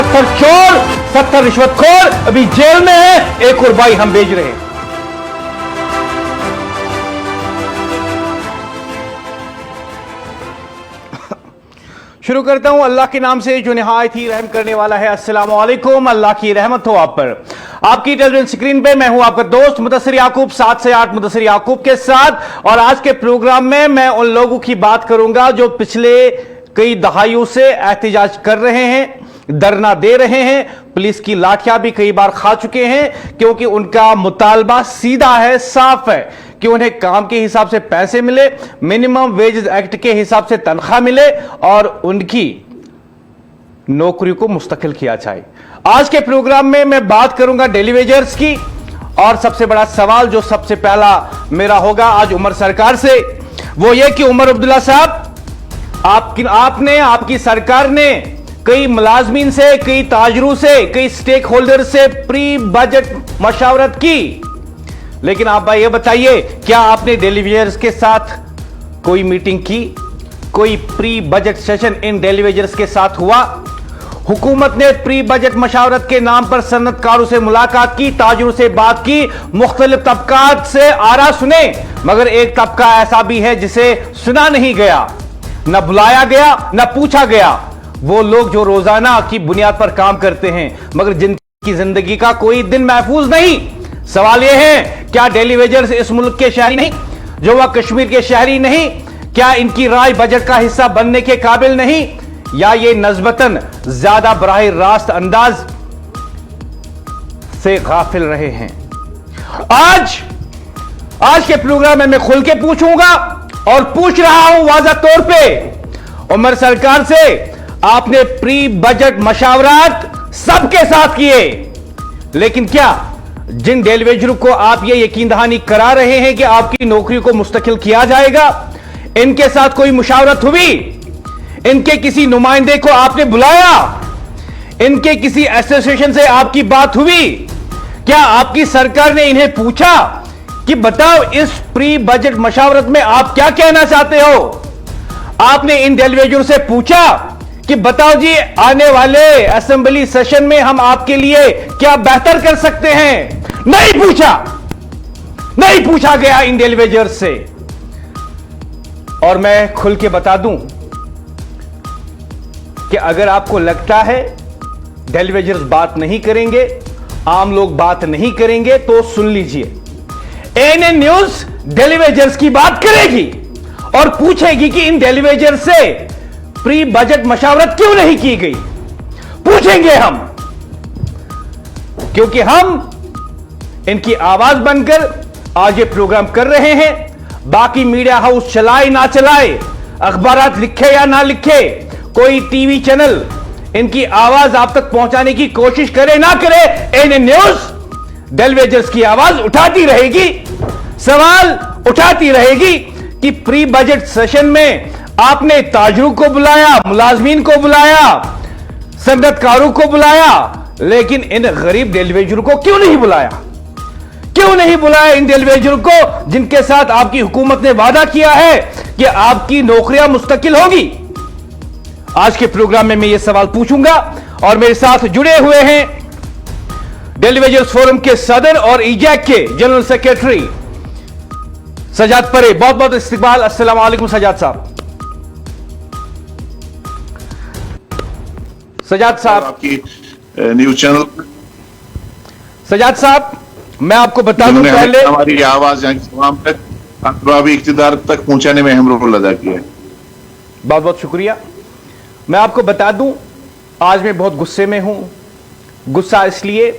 70 चोर, 70 रिश्वतखोर अभी जेल में है, एक और भाई हम भेज रहे हैं। शुरू करता हूं अल्लाह के नाम से जो निहायत ही रहम करने वाला है। अस्सलामु अलैकुम, अल्लाह की रहमत हो आप पर। आपकी टेलीविजन स्क्रीन पे मैं हूं आपका दोस्त मुदस्सिर याकूब, 7 से 8 मुदस्सिर याकूब के साथ। और आज के प्रोग्राम में मैं उन लोगों की बात करूंगा जो पिछले कई दहाइयों से एहतजाज कर रहे हैं, धरना दे रहे हैं, पुलिस की लाठियां भी कई बार खा चुके हैं, क्योंकि उनका मुतालबा सीधा है, साफ है कि उन्हें काम के हिसाब से पैसे मिले, मिनिमम वेजेस एक्ट के हिसाब से तनख्वाह मिले और उनकी नौकरी को मुस्तकिल किया जाए। आज के प्रोग्राम में मैं बात करूंगा डेली वेजर्स की, और सबसे बड़ा सवाल जो सबसे पहला मेरा होगा आज उमर सरकार से, वो ये कि उमर अब्दुल्ला साहब, आपकी सरकार ने कई मुलाजमीन से, कई ताजरों से, कई स्टेक होल्डर से प्री बजट मशावरत की, लेकिन आप भाई ये बताइए, क्या आपने डेली वेजर्स के साथ कोई मीटिंग की? कोई pre budget session in daily wagers के साथ हुआ? हुकूमत ने प्री बजट मशावरत के नाम पर सन्नतकारों से मुलाकात की, ताजरों से बात की, मुख्तलिफ तबकात से आरा सुने, मगर एक तबका ऐसा भी है जिसे सुना नहीं गया, न बुलाया गया, न पूछा गया। वो लोग जो रोजाना की बुनियाद पर काम करते हैं, मगर जिनकी जिंदगी का कोई दिन महफूज नहीं। सवाल यह है, क्या डेली वेजर्स इस मुल्क के शहरी नहीं? जो वह कश्मीर के शहरी नहीं? क्या इनकी राय बजट का हिस्सा बनने के काबिल नहीं? या ये नस्बतन ज्यादा बराह रास्त अंदाज से गाफिल रहे हैं? आज के प्रोग्राम में मैं खुल के पूछूंगा और पूछ रहा हूं वाज़ा तौर पे उमर सरकार से, आपने प्री बजट मशावरात सबके साथ किए, लेकिन क्या जिन डेली वेजरों को आप ये यकीन दहानी करा रहे हैं कि आपकी नौकरी को मुस्तकिल किया जाएगा, इनके साथ कोई मुशावरत हुई? इनके किसी नुमाइंदे को आपने बुलाया? इनके किसी एसोसिएशन से आपकी बात हुई? क्या आपकी सरकार ने इन्हें पूछा कि बताओ इस प्री बजट मशावरत में आप क्या कहना चाहते हो? आपने इन डेली वेजरों से पूछा कि बताओ जी, आने वाले असेंबली सेशन में हम आपके लिए क्या बेहतर कर सकते हैं? नहीं पूछा गया इन डेली वेजर्स से। और मैं खुल के बता दूं कि अगर आपको लगता है डेली वेजर्स बात नहीं करेंगे, आम लोग बात नहीं करेंगे, तो सुन लीजिए, एएनएन न्यूज डेली वेजर्स की बात करेगी और पूछेगी कि इन डेली वेजर्स से प्री बजट मशावरत क्यों नहीं की गई। पूछेंगे हम, क्योंकि हम इनकी आवाज बनकर आज ये प्रोग्राम कर रहे हैं। बाकी मीडिया हाउस चलाए ना चलाए, अखबारात लिखे या ना लिखे, कोई टीवी चैनल इनकी आवाज आप तक पहुंचाने की कोशिश करे ना करे, एएनएन न्यूज डेली वेजर्स की आवाज उठाती रहेगी, सवाल उठाती रहेगी कि प्री बजट सेशन में आपने ताजरों को बुलाया, मुलाजमीन को बुलाया, सन्नतकारों को बुलाया, लेकिन इन गरीब डेली वेजरों को क्यों नहीं बुलाया? क्यों नहीं बुलाया इन डेली वेजरों को जिनके साथ आपकी हुकूमत ने वादा किया है कि आपकी नौकरियां मुस्तकिल होगी? आज के प्रोग्राम में मैं ये सवाल पूछूंगा, और मेरे साथ जुड़े हुए हैं डेली वेजर्स फोरम के सदर और ईजैक के जनरल सेक्रेटरी सजाद परे। बहुत बहुत इस्तकबाल। अस्सलाम वालेकुम सजाद साहब। सजाद साहब, आपकी न्यूज चैनल सजाद साहब, मैं आपको बता दूं, पहले हमारी आवाज यहाँ की तमाम तक अंतर्राष्ट्रीय इक़्तिदार तक पहुंचाने में अहम रोल अदा किया है। बहुत बहुत शुक्रिया। मैं आपको बता दूं, आज मैं बहुत गुस्से में हूं। गुस्सा इसलिए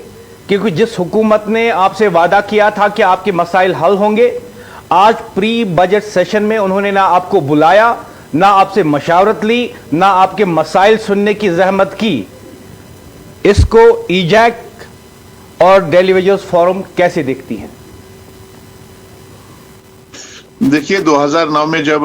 क्योंकि जिस हुकूमत ने आपसे वादा किया था कि आपके मसाइल हल होंगे, आज प्री बजट सेशन में उन्होंने ना आपको बुलाया, ना आपसे मशावरत ली, ना आपके मसाइल सुनने की जहमत की। इसको ईजैक और डेली वेजर्स फोरम कैसे देखती हैं? देखिए, 2009 में जब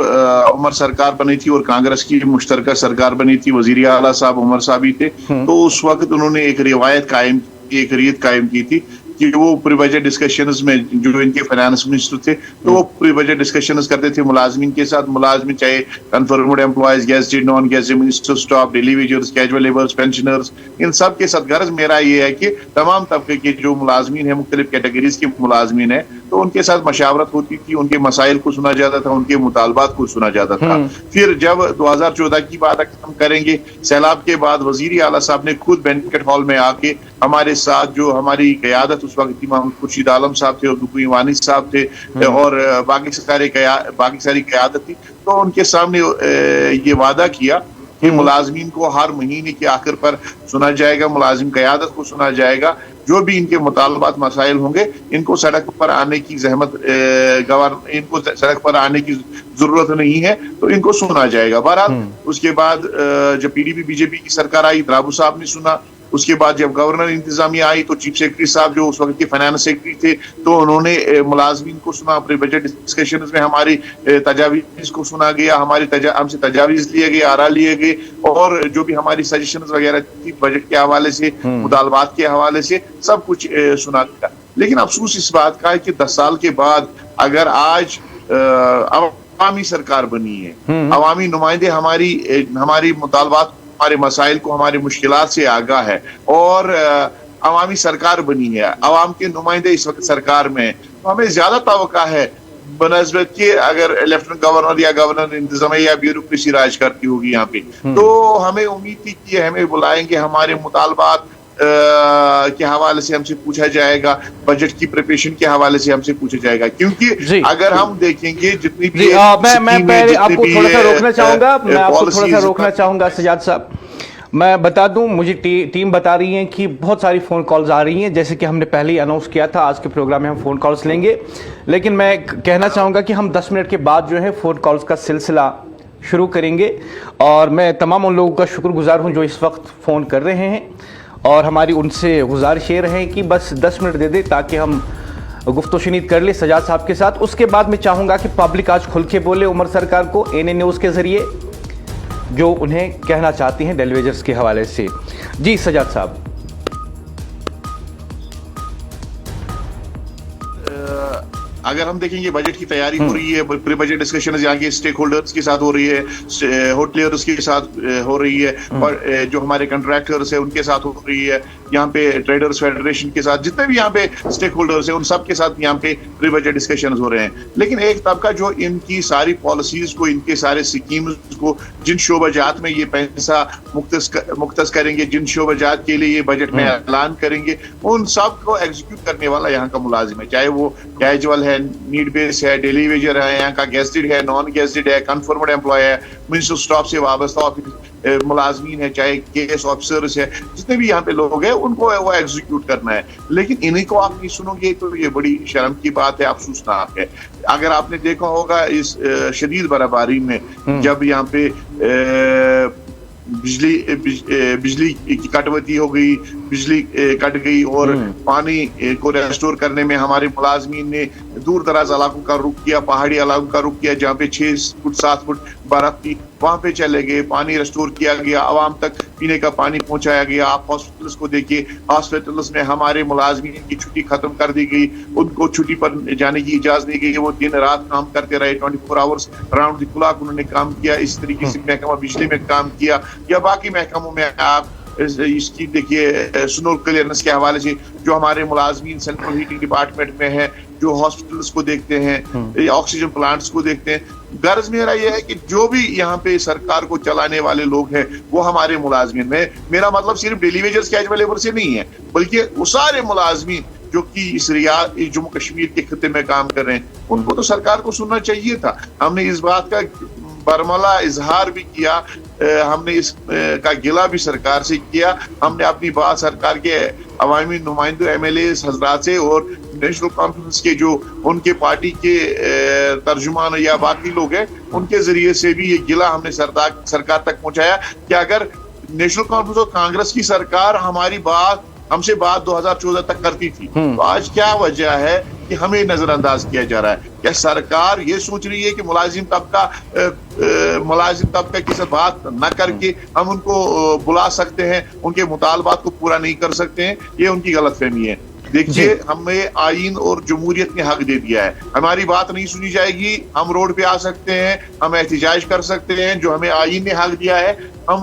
उमर सरकार बनी थी और कांग्रेस की मुश्तरका सरकार बनी थी, वजीर आला साहब उमर साहब ही थे, तो उस वक्त उन्होंने एक रीत कायम की थी کہ وہ پری بجٹ ڈسکشنز میں جو ان کے فائنانس منسٹر تھے تو وہ پری بجٹ ڈسکشنز کرتے تھے ملازمین کے ساتھ. ملازمین چاہے confirmed employees, gazetted, non gazetted, minister staff, daily wagers, casual labours, pensioners, ان سب کے ساتھ. غرض میرا یہ ہے کہ تمام طبقے کے جو ملازمین ہیں, مختلف کیٹیگریز کے ملازمین ہیں, تو ان کے ساتھ مشاورت ہوتی تھی, ان کے مسائل کو سنا جاتا تھا, ان کے مطالبات کو سنا جاتا تھا. پھر جب 2014 کی بات ہم کریں گے, سیلاب کے بعد وزیر اعلیٰ صاحب نے خود بینکٹ ہال میں آ کے ہمارے ساتھ جو ہماری قیادت اس وقت محمد خورشید عالم صاحب تھے اور دکوئی وانی صاحب تھے اور باقی ساری قیادت تھی, تو ان کے سامنے یہ وعدہ کیا کہ ملازمین کو ہر مہینے کے آخر پر سنا جائے گا, ملازم قیادت کو سنا جائے گا, جو بھی ان کے مطالبات مسائل ہوں گے ان کو سڑک پر آنے کی زحمت ان کو سڑک پر آنے کی ضرورت نہیں ہے, تو ان کو سنا جائے گا. بہرحال اس کے بعد جب P D P B J پی کی سرکار آئی, درابو صاحب نے سنا. اس کے بعد جب گورنر انتظامیہ آئی تو چیف سیکرٹری صاحب جو اس وقت کے فائنانس سیکرٹری تھے, تو انہوں نے ملازمین کو سنا. اپنے بجٹ ڈسکشنز میں ہماری تجاویز کو سنا گیا, ہم سے تجاویز لیے گئے, آرا لیے گئے, اور جو بھی ہماری سجیشنز وغیرہ تھی بجٹ کے حوالے سے, مطالبات کے حوالے سے, سب کچھ سنا گیا. لیکن افسوس اس بات کا ہے کہ 10 سال کے بعد اگر آج عوامی سرکار بنی ہے, عوامی نمائندے ہماری مطالبات, ہمارے مسائل کو, ہماری مشکلات سے آگاہ ہے, اور عوامی سرکار بنی ہے, عوام کے نمائندے اس وقت سرکار میں, تو ہمیں زیادہ توقع ہے بنسبت کہ اگر لیفٹنٹ گورنر یا گورنر انتظامیہ یا بیوروکریسی راج کرتی ہوگی یہاں پہ, تو ہمیں امید تھی کہ ہمیں بلائیں گے, ہمارے مطالبات کے حوالے سے ہم سے پوچھا جائے گا, بجٹ کی پریپریشن کے حوالے سے ہم سے پوچھا جائے گا. کیونکہ اگر ہم دیکھیں گے جتنی بھی میں پہلے آپ کو تھوڑا سا روکنا چاہوں گا سجاد صاحب. میں بتا دوں, مجھے ٹیم بتا رہی ہے کہ بہت ساری فون کالز آ رہی ہیں, جیسے کہ ہم نے پہلے ہی اناؤنس کیا تھا آج کے پروگرام میں ہم فون کالز لیں گے, لیکن میں کہنا چاہوں گا کہ ہم 10 منٹ کے بعد جو ہے فون کالز کا سلسلہ شروع کریں گے. اور میں تمام ان لوگوں کا شکر گزار ہوں جو اس وقت فون کر رہے ہیں, اور ہماری ان سے گزارش یہ رہے کہ بس 10 منٹ دے دیں تاکہ ہم گفت و شنید کر لیں سجاد صاحب کے ساتھ. اس کے بعد میں چاہوں گا کہ پبلک آج کھل کے بولے عمر سرکار کو این این نیوز کے ذریعے جو انہیں کہنا چاہتی ہیں ڈیلی ویجرز کے حوالے سے. جی سجاد صاحب. اگر ہم دیکھیں گے بجٹ کی تیاری ہو رہی ہے, پری بجٹ ڈسکشنز یہاں کے اسٹیک ہولڈرز کے ساتھ ہو رہی ہے, ہوٹلیئرز کے ساتھ ہو رہی ہے, اور جو ہمارے کنٹریکٹرز ہیں ان کے ساتھ ہو رہی ہے, یہاں پہ ٹریڈرز فیڈریشن کے ساتھ, جتنے بھی یہاں پہ اسٹیک ہولڈرز ہیں ان سب کے ساتھ یہاں پہ پری بجٹ ڈسکشنز ہو رہے ہیں. لیکن ایک طبقہ جو ان کی ساری پالیسیز کو, ان کے سارے سکیمز کو, جن شعبہ جات میں یہ پیسہ مختص کریں گے, جن شعبہ جات کے لیے یہ بجٹ میں اعلان کریں گے, ان سب کو ایگزیکیوٹ کرنے والا یہاں کا ملازم ہے, چاہے وہ کیجول ہے, نیڈ بیس ہے, ڈیلی ویجر ہے, یہاں کا گیزٹڈ ہے, نان گیزٹڈ ہے, کنفرمڈ امپلائی ہے, منسٹر اسٹاف سے وابستہ ملازمین ہے, چاہے کیس آفیسرز ہے, جتنے بھی یہاں پہ لوگ ہیں ان کو وہ ایگزیکیوٹ کرنا ہے. لیکن انہیں کو آپ نہیں سنو گے تو یہ بڑی شرم کی بات ہے, افسوسناک ہے. اگر آپ نے دیکھا ہوگا اس شدید برفباری میں جب یہاں پہ بجلی کی کٹوتی ہو گئی, بجلی کٹ گئی, اور پانی کو ریسٹور کرنے میں ہمارے ملازمین نے دور دراز علاقوں کا رخ کیا, پہاڑی علاقوں کا رخ کیا, جہاں پہ 6 فٹ 7 فٹ برف تھی, وہاں پہ چلے گئے, پانی ریسٹور کیا گیا, عوام تک پینے کا پانی پہنچایا گیا. آپ ہاسپٹلس کو دیکھیے, ہاسپٹلس میں ہمارے ملازمین کی چھٹی ختم کر دی گئی, ان کو چھٹی پر جانے کی اجازت نہیں گئی, وہ دن رات کام کرتے رہے, 24 آورس راؤنڈ دی کلاک انہوں نے کام کیا. اس طریقے سے محکمہ بجلی میں کام کیا, یا باقی محکموں میں آپ اس کی دیکھیے سنو کلیئرنس کے حوالے سے جو ہمارے ملازمین سینٹرل ہیٹنگ ڈپارٹمنٹ میں ہیں, جو ہاسپٹلس کو دیکھتے ہیں, آکسیجن پلانٹس کو دیکھتے ہیں. غرض میرا یہ ہے کہ جو بھی یہاں پہ سرکار کو چلانے والے لوگ ہیں وہ ہمارے ملازمین میں, میرا مطلب صرف ڈیلی ویجرز کیجول لیبر سے نہیں ہے, بلکہ وہ سارے ملازمین جو کہ اس جموں کشمیر کے خطے میں کام کر رہے ہیں, ان کو تو سرکار کو سننا چاہیے تھا. ہم نے اس بات کا برملا اظہار بھی کیا, ہم نے اس کا گلہ بھی سرکار سے کیا, ہم نے اپنی بات سرکار کے عوامی نمائندوں ایم ایل اے حضرات سے اور نیشنل کانفرنس کے جو ان کے پارٹی کے ترجمان یا باقی لوگ ہیں ان کے ذریعے سے بھی یہ گلہ ہم نے سرکار تک پہنچایا کہ اگر نیشنل کانفرنس اور کانگریس کی سرکار ہم سے بات 2014 تک کرتی تھی, تو آج کیا وجہ ہے کہ ہمیں نظر انداز کیا جا رہا ہے؟ کیا سرکار یہ سوچ رہی ہے کہ ملازم طبقہ کے ساتھ بات نہ کر کے ہم ان کو بلا سکتے ہیں, ان کے مطالبات کو پورا نہیں کر سکتے ہیں؟ یہ ان کی غلط فہمی ہے. देखिए, हमें आईन और जमहूरियत ने हक दे दिया है, हमारी बात नहीं सुनी जाएगी, हम रोड पे आ सकते हैं, हम एहतजाज कर सकते हैं, जो हमें आईन ने हक दिया है, हम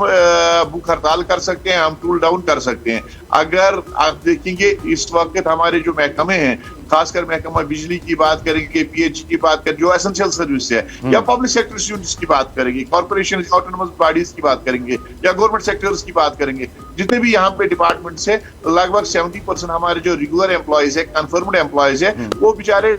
भूख हड़ताल कर सकते हैं, हम टूल डाउन कर सकते हैं। अगर आप देखेंगे इस वक्त हमारे जो महकमे हैं, खासकर महकमा बिजली की बात करेंगे, पीएच की बात करेंगे, जो एसेंशियल सर्विस है, या पब्लिक सेक्टर यूनिट्स की बात करेंगे, कॉर्पोरेशन ऑटोनोमस बॉडीज की बात करेंगे, या गवर्नमेंट सेक्टर्स की बात करेंगे, जितने भी यहाँ पे डिपार्टमेंट्स है, लगभग 70% हमारे जो रेगुलर एम्प्लॉयज है, कंफर्म्ड एम्प्लॉयज है, वो बेचारे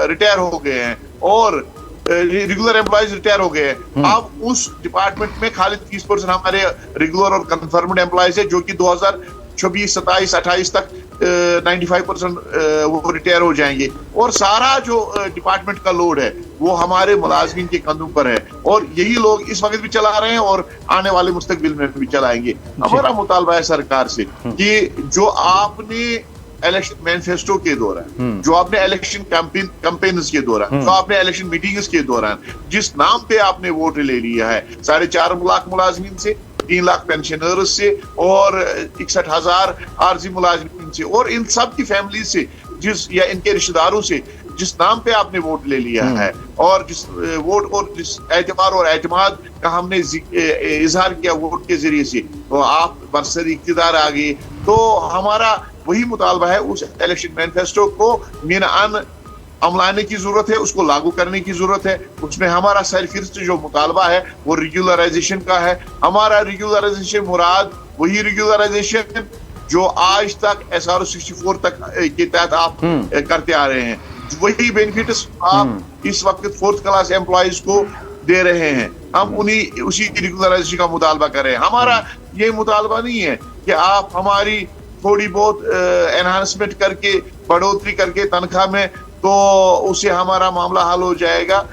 रिटायर हो गए हैं और रेगुलर एम्प्लॉयज रिटायर हो गए हैं। अब उस डिपार्टमेंट में खाली 30% हमारे रेगुलर और कंफर्म्ड एम्प्लॉयज है, जो कि 2026, 27, 28 तक 95% वो रिटायर हो जाएंगे, और सारा जो डिपार्टमेंट का लोड है वो हमारे मुलाजमीन के कंधों पर है, और यही लोग इस वक्त भी चला रहे हैं और आने वाले मुस्तकबिल में भी चलाएंगे। हमारा मुतालबा है सरकार से कि जो आपने इलेक्शन मैनिफेस्टो के दौरान, जो आपने इलेक्शन कैंपेन्स के दौरान, जो आपने इलेक्शन मीटिंग्स के दौरान जिस नाम पे आपने वोट ले लिया है, 4.5 लाख मुलाजमीन से, 3 लाख पेंशनर्स से और 61,000 आरजी मुलाजमीन से, और इन सब की फैमिली से, जिस या इनके रिश्तेदारों से जिस नाम पे आपने वोट ले लिया है, और जिस वोट और जिस एतबार और एतमाद का हमने इजहार किया वोट के जरिए से, तो आप बरसर इख्तिदार आ गए। तो हमारा वही मुतालबा है, उस इलेक्शन मैनिफेस्टो को मीनान अमलाने की जरूरत है, उसको लागू करने की जरूरत है। उसमें हमारा सरफिरस्त जो मुतालबा है वो रेगुलराइजेशन का है। हमारा रेगुलराइजेशन मुराद वही रेगुलराइजेशन जो आज तक SR 64 तक के तहत आप करते आ रहे हैं, वही बेनिफिट्स आप इस वक्त 4th क्लास एम्प्लॉयज को दे रहे हैं। हम उसी रेगुलराइजेशन का मुतालबा कर रहे हैं। हमारा ये मुतालबा नहीं है कि आप हमारी थोड़ी बहुत एनहांसमेंट करके, बढ़ोतरी करके तनख्वाह में, तो उससे हमारा मामला हल हो जाएगा।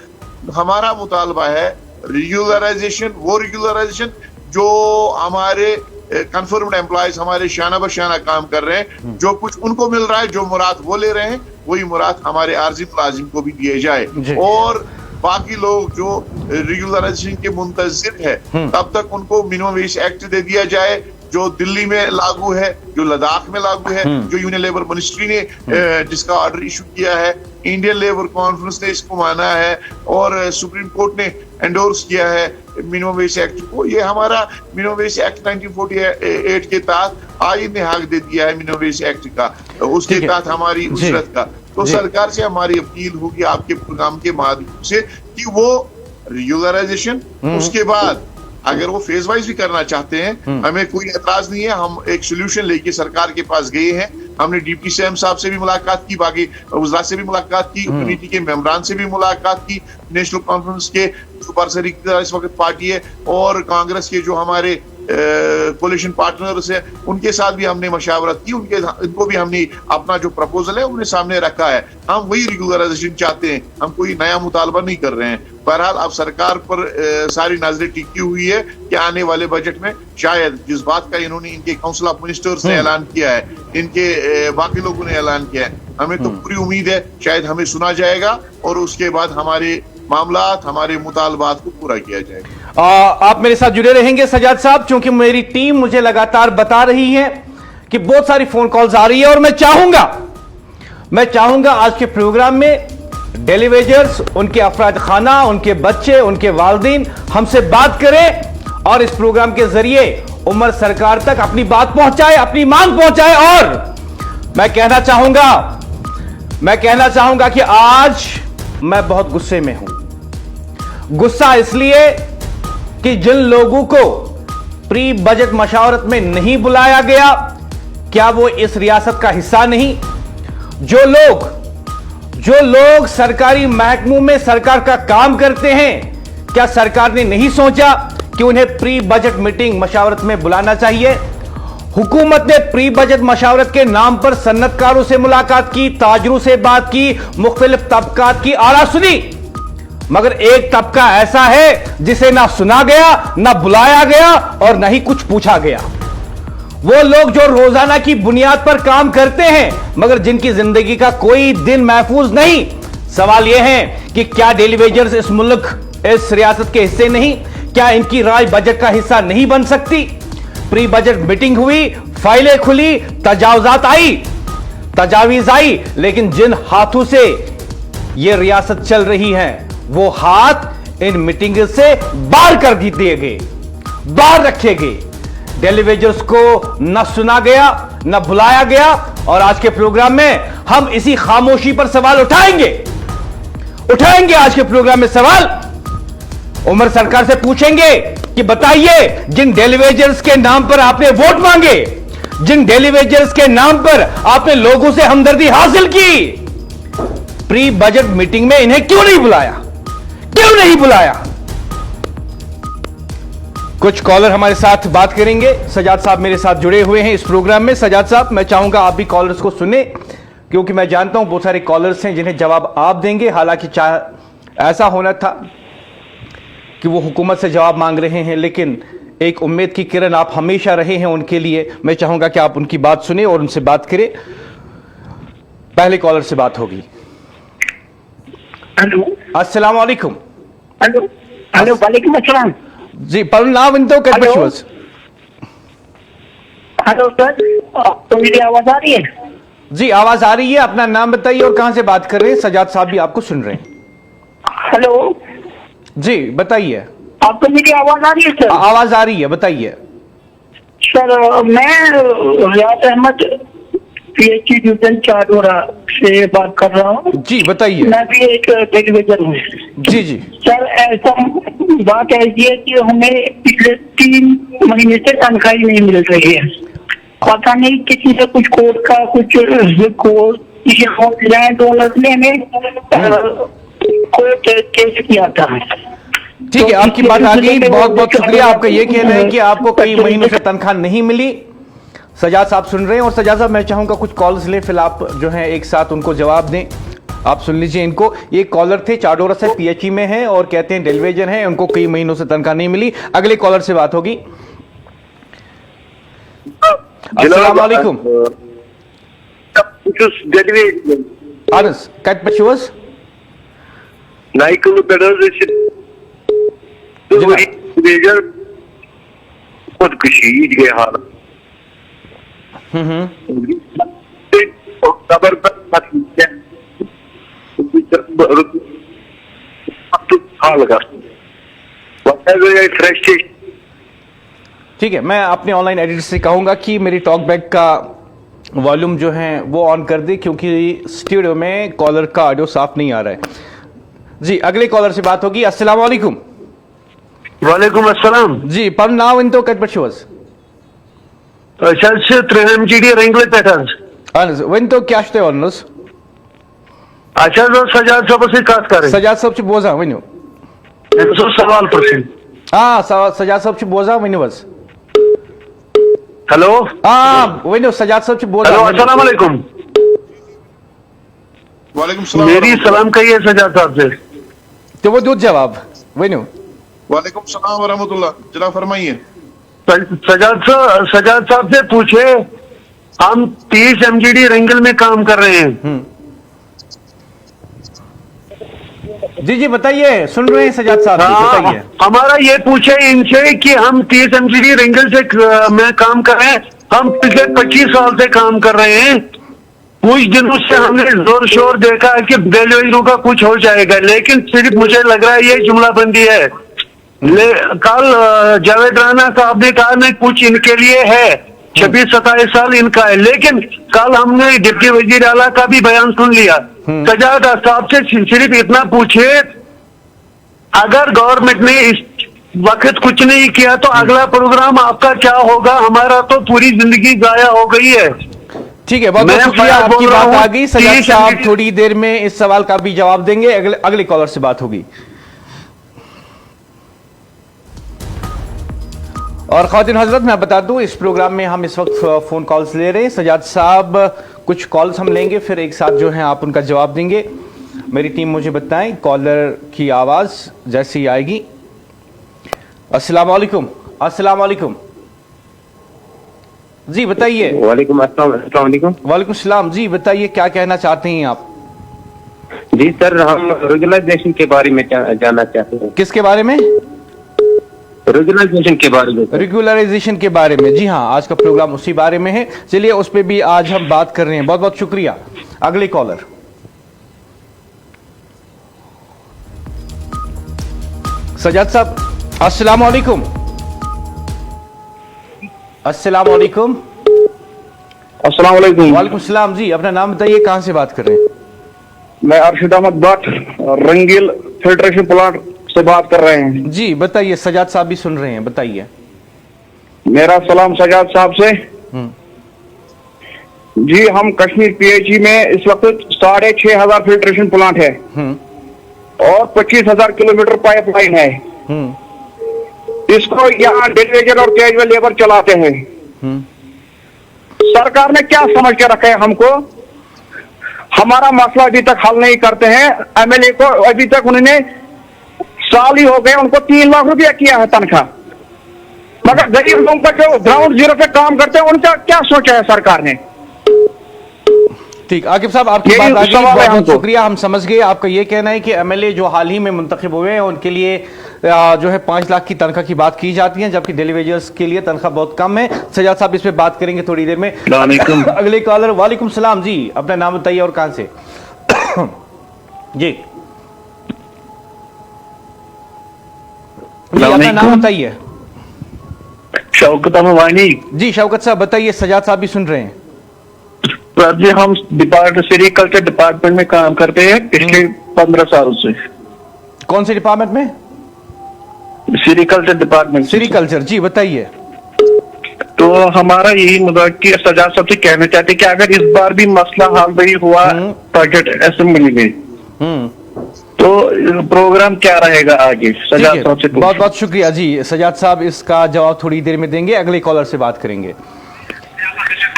हमारा मुतालबा है रेगुलराइजेशन, वो रेगुलराइजेशन जो हमारे कंफर्म्ड एम्प्लॉयज हमारे शाना बशाना काम कर रहे हैं, जो कुछ उनको मिल रहा है, जो मुराद वो ले रहे हैं, वही मुराद हमारे आर्जी मुलाजिम को भी दिए जाए। और बाकी लोग जो रेगुलराइजेशन के मुंतजिर है, तब तक उनको मिनिमम वेज एक्ट दे दिया जाए, जो दिल्ली में लागू है, जो लद्दाख में लागू है, जो यूनियन लेबर मिनिस्ट्री ने जिसका ऑर्डर इशू किया है, इंडियन लेबर कॉन्फ्रेंस ने इसको माना है, और सुप्रीम कोर्ट ने एंडोर्स किया है मिनिमम वेज एक्ट को। ये हमारा मिनिमम वेज एक्ट 1948 के तहत आईन ने हक दे दिया है मिनिमम वेज एक्ट का, उसके तहत हमारी उजरत का। तो सरकार से हमारी अपील होगी आपके प्रोग्राम के माध्यम से कि वो रेगुलराइजेशन, उसके बाद अगर वो फेज वाइज भी करना चाहते हैं, हमें कोई एतराज नहीं है। हम एक सोल्यूशन लेके सरकार के पास गए हैं, हमने डिप्टी सीएम साहब से भी मुलाकात की, बाकी वज़रा से भी मुलाकात की, यूनिटी के मेंबरान से भी मुलाकात की, नेशनल कॉन्फ्रेंस के जो बरसर इख्तियार इस वक्त पार्टी है, और कांग्रेस के जो हमारे कोलिशन पार्टनर्स है, उनके साथ भी हमने मशावरत की, इनको भी हमने अपना जो प्रपोजल है उन्हें सामने रखा है। हम वही रेगुलराइजेशन चाहते हैं, हम कोई नया मुतालबा नहीं कर रहे हैं। बहरहाल अब सरकार पर सारी नजरें टिकी हुई है कि आने वाले बजट में शायद जिस बात का इन्होंने इनके काउंसिल ऑफ मिनिस्टर्स ने ऐलान किया है, इनके बाकी लोगों ने ऐलान किया है, हमें तो पूरी उम्मीद है शायद हमें सुना जाएगा और उसके बाद हमारे मामलात, हमारे मुतालबात को पूरा किया जाएगा। आप मेरे साथ जुड़े रहेंगे सजाद साहब, क्योंकि मेरी टीम मुझे लगातार बता रही है कि बहुत सारी फोन कॉल्स आ रही है, और मैं चाहूंगा आज के प्रोग्राम में डेली वेजर्स, उनके अफराद खाना, उनके बच्चे, उनके वालिदैन हमसे बात करें और इस प्रोग्राम के जरिए उमर सरकार तक अपनी बात पहुंचाए, अपनी मांग पहुंचाए। और मैं कहना चाहूंगा कि आज मैं बहुत गुस्से में हूं। गुस्सा इसलिए कि जिन लोगों को प्री बजट मशावरत में नहीं बुलाया गया, क्या वो इस रियासत का हिस्सा नहीं? जो लोग सरकारी महकमों में सरकार का काम करते हैं, क्या सरकार ने नहीं सोचा कि उन्हें प्री बजट मीटिंग मशावरत में बुलाना चाहिए? हुकूमत ने प्री बजट मशावरत के नाम पर सन्नतकारों से मुलाकात की, ताजरों से बात की, मुख्तलिफ तबकात की आरा सुनी, मगर एक तबका ऐसा है जिसे ना सुना गया, ना बुलाया गया और ना ही कुछ पूछा गया। वो लोग जो रोजाना की बुनियाद पर काम करते हैं, मगर जिनकी जिंदगी का कोई दिन महफूज नहीं। सवाल यह है कि क्या डेली वेजर्स इस मुल्क, इस रियासत के हिस्से नहीं? क्या इनकी राय बजट का हिस्सा नहीं बन सकती? प्री बजट मीटिंग हुई, फाइलें खुली, तजावजात आई, तजावीज आई, लेकिन जिन हाथों से यह रियासत चल रही है वो हाथ इन मीटिंग से बाहर कर दिए गए, बाहर रखे गए। टेलीविजन को न सुना गया, न बुलाया गया। और आज के प्रोग्राम में हम इसी खामोशी पर सवाल उठाएंगे आज के प्रोग्राम में सवाल। उमर सरकार से पूछेंगे कि बताइए, जिन टेलीविजन के नाम पर आपने वोट मांगे, जिन टेलीविजन के नाम पर आपने लोगों से हमदर्दी हासिल की, प्री बजट मीटिंग में इन्हें क्यों नहीं बुलाया? कुछ कॉलर हमारे साथ बात करेंगे। सजाद साहब मेरे साथ जुड़े हुए हैं इस प्रोग्राम में। सजाद साहब, मैं चाहूंगा आप भी कॉलर्स को सुने, क्योंकि मैं जानता हूं बहुत सारे कॉलर्स हैं जिन्हें जवाब आप देंगे। हालांकि ऐसा होना था कि वो हुकूमत से जवाब मांग रहे हैं, लेकिन एक उम्मीद की किरण आप हमेशा रहे हैं उनके लिए। मैं चाहूंगा कि आप उनकी बात सुने और उनसे बात करें। पहले कॉलर से बात होगी। हेलो, अस्सलाम वालेकुम। हेलो, वालेकुम अस्सलाम जी, नाम इनको हेलो सर, तो मेरी आवाज आ रही है? जी, आवाज आ रही है। अपना नाम बताइए और कहां से बात कर रहे हैं। सजाद साहब भी आपको सुन रहे हैं। हेलो जी, बताइए। आपको मेरी आवाज आ रही है सर? आवाज आ रही है, बताइए। सर, मैं रियाज अहमद PHE डिवीजन चाडोरा से बात कर रहा हूँ। जी, बताइए। मैं भी एक टेलीविजन हूँ। जी जी सर, ऐसा बात ऐसी है कि हमें पिछले 3 महीने से तनख्वाही नहीं मिल रही है। पता नहीं किसी से कुछ कोर्ट का कुछ किसी लैंड ओनर ने हमें कोर्ट केस किया था। ठीक है, आपकी बात आ गई। बहुत बहुत शुक्रिया। आपका यह कहना है कि आपको कई महीनों से तनख्वाह नहीं मिली। सजाद साहब सुन रहे हैं। और सजाद साहब, मैं चाहूंगा कुछ कॉल्स लें, फिर आप जो है एक साथ उनको जवाब दें। आप सुन लीजिए इनको। ये कॉलर थे, चाडोरा से PHE में हैं और कहते हैं टेलीविजन है, उनको कई महीनों से तनख्वाह नहीं मिली। अगले कॉलर से बात होगी। अस्सलाम वालेकुम। Anas, kijk met je was? خودکشی کے حال ठीक है, मैं अपने ऑनलाइन एडिटर से कहूंगा कि मेरी टॉक बैक का वॉल्यूम जो है वो ऑन कर दे, क्योंकि स्टूडियो में कॉलर का ऑडियो साफ नहीं आ रहा है। जी, अगले कॉलर से बात होगी। अस्सलाम वालेकुम। वालेकुम अस्सलाम जी, पर नाव इन तो कट बचवस Şahsı 3MGD renkli petans. Anas, वन तो क्या छते वनस? अच्छा जो सजाद साहब से बात करें। सजाद साहब से बोझा वन्यो। सो सवाल प्रश्न। हाँ, सजाद साहब से बोझा वन्यो बस। हेलो। हाँ, वन्यो सजाद साहब से बोझा। हेलो, अस्सलाम वालेकुम। वालेकुम सलाम। मेरी सलाम कहिए सजाद साहब से। तो वो दूध जवाब वन्यो। वालेकुम सलाम व रहमतुल्लाह। जनाब फरमाइए। सजाद साहब से पूछे, हम 30 MGD रेंगल में काम कर रहे हैं। जी जी, बताइए, सुन रहे हैं सजाद साहब जी, बताइए। हमारा ये पूछे इनसे कि हम 30 MGD रेंगल से में काम कर रहे हैं। हम पिछले 25 साल से काम कर रहे हैं। कुछ दिनों से हमने जोर शोर देखा है कि बेलवेजरों का कुछ हो जाएगा, लेकिन सिर्फ मुझे लग रहा है ये जुमला बंदी है। कल जावेद राना साहब ने कहा नहीं कुछ इनके लिए है, 26-27 साल इनका है, लेकिन कल हमने डिप्टी वजीर आला का भी बयान सुन लिया। सजाद साहब से सिर्फ इतना पूछे, अगर गवर्नमेंट ने इस वक्त कुछ नहीं किया तो अगला प्रोग्राम आपका क्या होगा? हमारा तो पूरी जिंदगी जाया हो गई है। ठीक है, बहुत बहुत शुक्रिया, आपकी बात आ गई। सजाद साहब थोड़ी देर में इस सवाल का भी जवाब देंगे। अगले कॉलर से बात होगी। और ख़वातीन हज़रत, मैं बता दूं, इस प्रोग्राम में हम इस वक्त फ़ोन कॉल्स ले रहे हैं। सजाद साहब कुछ कॉल्स हम लेंगे, फिर एक साथ जो है आप उनका जवाब देंगे। मेरी टीम मुझे बताएं कॉलर की आवाज़ जैसी ही आएगी। अस्सलाम वालेकुम। अस्सलाम वालेकुम। जी बताइए। वालेकुम अस्सलाम। वालेकुम सलाम। जी बताइए, क्या कहना चाहते हैं आप? जी सर, हम रेगुलराइजेशन के बारे में जानना चाहते हैं। किसके बारे में? रेगुलराइजेशन के बारे में। रेगुलराइजेशन के बारे में, जी हाँ, आज का प्रोग्राम उसी बारे में है। चलिए उस पर भी आज हम बात कर रहे हैं। बहुत बहुत शुक्रिया। अगले कॉलर। सजाद साहब, अस्सलाम वालेकुम। अस्सलाम वालेकुम। अस्सलाम वालेकुम। वालेकुम सलाम जी, अपना नाम बताइए, कहां से बात कर रहे हैं? मैं अरशद अहमद भट्ट रंगील फिल्ट्रेशन प्लांट से बात कर रहे हैं। जी बताइए, सजाद साहब भी सुन रहे हैं, बताइए। मेरा सलाम सजाद साहब से। जी, हम कश्मीर पीएचई में इस वक्त 6,500 फिल्ट्रेशन प्लांट है और 25,000 किलोमीटर पाइपलाइन है। इसको यहाँ डेलीवेजर और कैजुअल लेबर चलाते हैं। सरकार ने क्या समझ के रखा है हमको? हमारा मसला अभी तक हल नहीं करते हैं। एमएलए को अभी तक उन्होंने साल ही हो गए, उनको 3 लाख रुपया किया है तनख्वाह, मगर गरीब लोगों का जो ग्राउंड जीरो पे काम करते हैं उनका क्या सोचा है सरकार ने? ठीक, आकिब साहब आपकी बात आ गई, बहुत बहुत शुक्रिया, हम समझ गए। आपका ये कहना है कि एमएलए जो हाल ही में मुंतखब हुए हैं उनके लिए जो है 5 लाख की तनख्वाह की बात की जाती है, जबकि डेलीवेजर्स के लिए तनख्वाह बहुत कम है। सजाद साहब इस पे बात करेंगे थोड़ी देर में। अगले कॉलर। वालेकुम सलाम जी, अपना नाम बताइए और कहां से? जी अपना नाम बताइए। शौकत अहमद जी शौकत साहब बताइए, सजाद साहब भी सुन रहे हैं। सर जी, हम सेरिकल्चर डिपार्टमेंट में काम करते हैं पिछले 15 सालों से। कौन से डिपार्टमेंट में? Sericulture department. सेरिकल्चर, जी बताइए। तो हमारा यही मुद्दा कि सजाद साहब से कहना चाहते कि अगर इस बार भी मसला हल नहीं हुआ बजट असेंबली में, तो प्रोग्राम क्या रहेगा आगे? सजाद साहब से बहुत बहुत शुक्रिया जी। सजाद साहब इसका जवाब थोड़ी देर में देंगे। अगले कॉलर से बात करेंगे।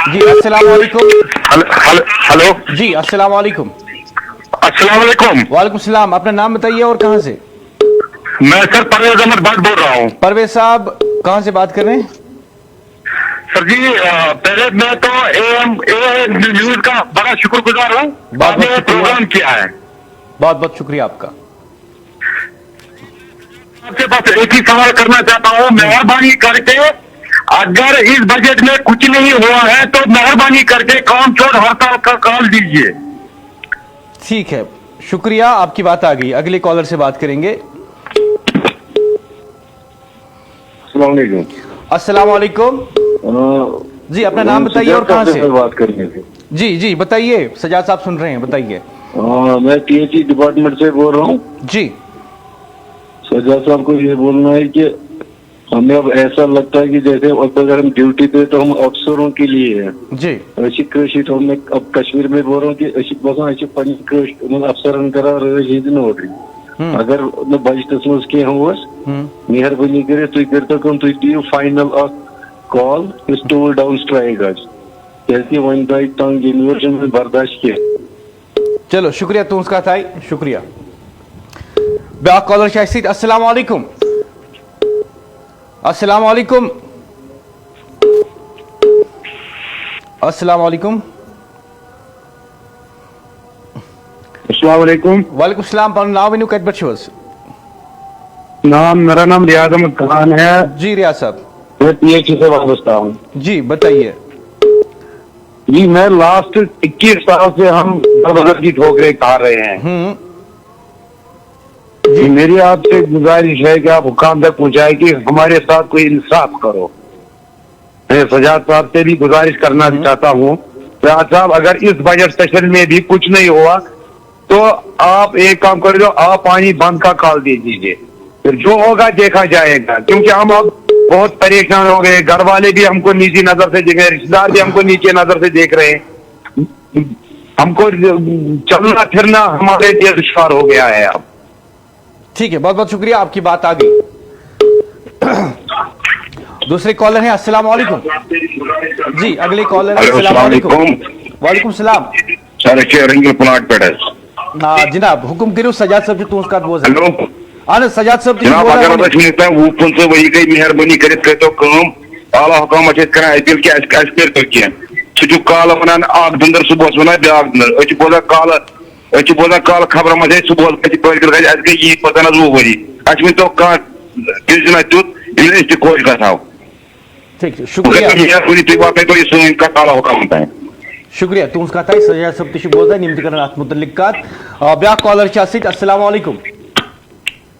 जी अस्सलाम वालेकुम। हेलो जी अस्सलाम वालेकुम। अस्सलाम वालेकुम। वालेकुम सलाम, अपना नाम बताइए और कहां से? मैं सर परवेज अहमद भट्ट बोल रहा हूँ। परवेज साहब कहां से बात कर रहे हैं? सर जी, पहले मैं तो ए न्यूज का बड़ा शुक्रगुजार हूँ, आपने प्रोग्राम किया है। बहुत बहुत शुक्रिया आपका। आपके पास एक ही सवाल करना चाहता हूँ, मेहरबानी करके अगर इस बजट में कुछ नहीं हुआ है तो मेहरबानी करके काम छोड़ हड़ताल का कॉल दीजिए। ठीक है, शुक्रिया, आपकी बात आ गई। अगले कॉलर से बात करेंगे। अस्सलाम वालेकुम। जी अपना नाम बताइए और कहां से बात करनी थी? जी जी बताइए, सजाद साहब सुन रहे हैं, बताइए। मैं पीएचई डिपार्टमेंट से बोल रहा हूँ। जी सजाद साहब को ये बोलना है कि हमें अब ऐसा लगता है कि जैसे अब अगर हम ड्यूटी पे तो हम अफसरों के लिए है जी तो हमने अब कश्मीर में बोल रहा हूँ कि अफसरन करा नोटरी अगर बजटस मज कह मेहरबानी कर तुम कर तुम दियो final call tool down strike क्या वन दाई तंग यूनिवर्सिटी बर्दाश्त किया। चलो शुक्रिया तुम उसका था, शुक्रिया। ब्याक कॉलर शायद। अस्सलाम वालेकुम। अस्सलाम वालेकुम। अस्सलाम वालेकुम। अस्सलाम वालेकुम। वालेकुम सलाम। पर नाम इनु कट बचोस? मेरा नाम रियाज अहमद खान है। जी रियाज साहब। मैं पीएचई से वाबस्ता हूँ। जी बताइए। जी, मैं लास्ट 21 साल से हम बदर की ठोकरें खा रहे हैं। जी मेरी आपसे गुजारिश है कि आप हुकाम तक पहुंचाए कि हमारे साथ कोई इंसाफ करो। मैं सजाद साहब से भी गुजारिश करना चाहता हूँ, सजाद साहब अगर इस बजट सेशन में भी कुछ नहीं हुआ तो आप एक काम कर दो, आप पानी बंद का कॉल दे दीजिए, फिर जो होगा देखा जाएगा। क्योंकि हम अब बहुत परेशान हो गए, घर वाले भी हमको नीची नजर से देख रहे हैं, रिश्तेदार भी हमको नीचे नजर से देख रहे हैं, हमको चलना फिरना हमारे लिए दुश्वार हो गया है अब। ठीक है, बहुत बहुत शुक्रिया, आपकी बात आ गई। दूसरे कॉलर हैं। अस्सलाम वालेकुम। जी अगले कॉलर। अस्सलाम वालेकुम। वालेकुम सलाम। सर रंगील प्लांट पे जनाब हुक्म करो, सजाद साहब तू उसका बोल। हेलो सजाद साहब जनाब, अगर वो से वही गई मेहरबानी कर आला हुकाम कर अपील कि कॉल वन अख दंदर सुबह वन ब्या दंदर बोजा कॉल खबर मजे सुबह गई पता वो वरी तो जना तुत Inisti coach gatav. ठीक शुक्रिया Ya kuni tu bape to isu inka kala hokam hai. शुक्रिया तुम कथा सजा सब तश बोजा निम्त कर अत मुतलिक कत ब्या कॉलर अस्सलाम वालेकुम